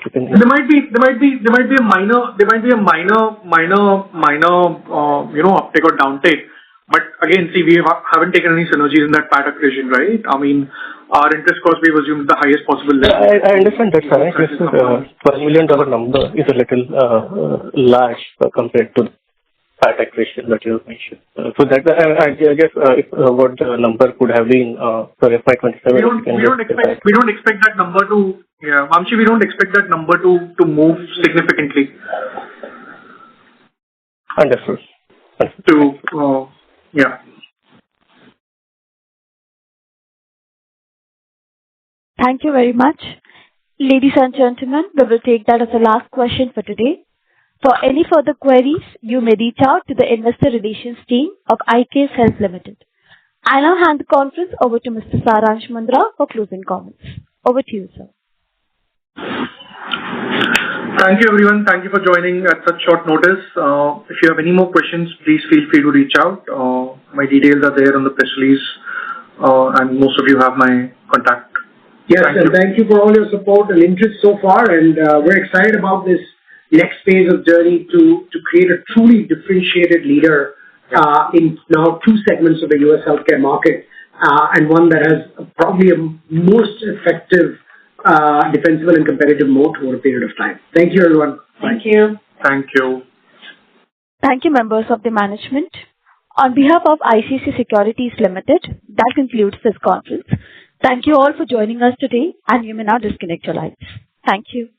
Speaker 10: you can...
Speaker 3: There might be a minor uptake or downtake. But again, see, we haven't taken any synergies in that PAT acquisition, right? I mean, our interest cost we've assumed the highest possible level.
Speaker 10: I understand that, sir. This $12 million number is a little large compared to the PAT acquisition that you mentioned. So that I guess what the number could have been for FY27.
Speaker 3: We don't expect that number to. Yeah, Vamshi, we don't expect that number to move significantly.
Speaker 10: Understood.
Speaker 3: Yeah.
Speaker 1: Thank you very much. Ladies and gentlemen, we will take that as the last question for today. For any further queries, you may reach out to the investor relations team of iCase Health Limited. I now hand the conference over to Mr. Saransh Mundra for closing comments. Over to you, sir.
Speaker 3: Thank you, everyone. Thank you for joining at such short notice. If you have any more questions, please feel free to reach out. My details are there on the press release, and most of you have my contact.
Speaker 4: Yes, thank you for all your support and interest so far, and we're excited about this next phase of journey to create a truly differentiated leader in now 2 segments of the US healthcare market, and one that has probably a most effective defensible and competitive moat over a period of time. Thank you, everyone.
Speaker 8: Thank you.
Speaker 3: Thank you.
Speaker 1: Thank you, members of the management. On behalf of ICICI Securities Limited, that concludes this conference. Thank you all for joining us today, and you may now disconnect your lines. Thank you.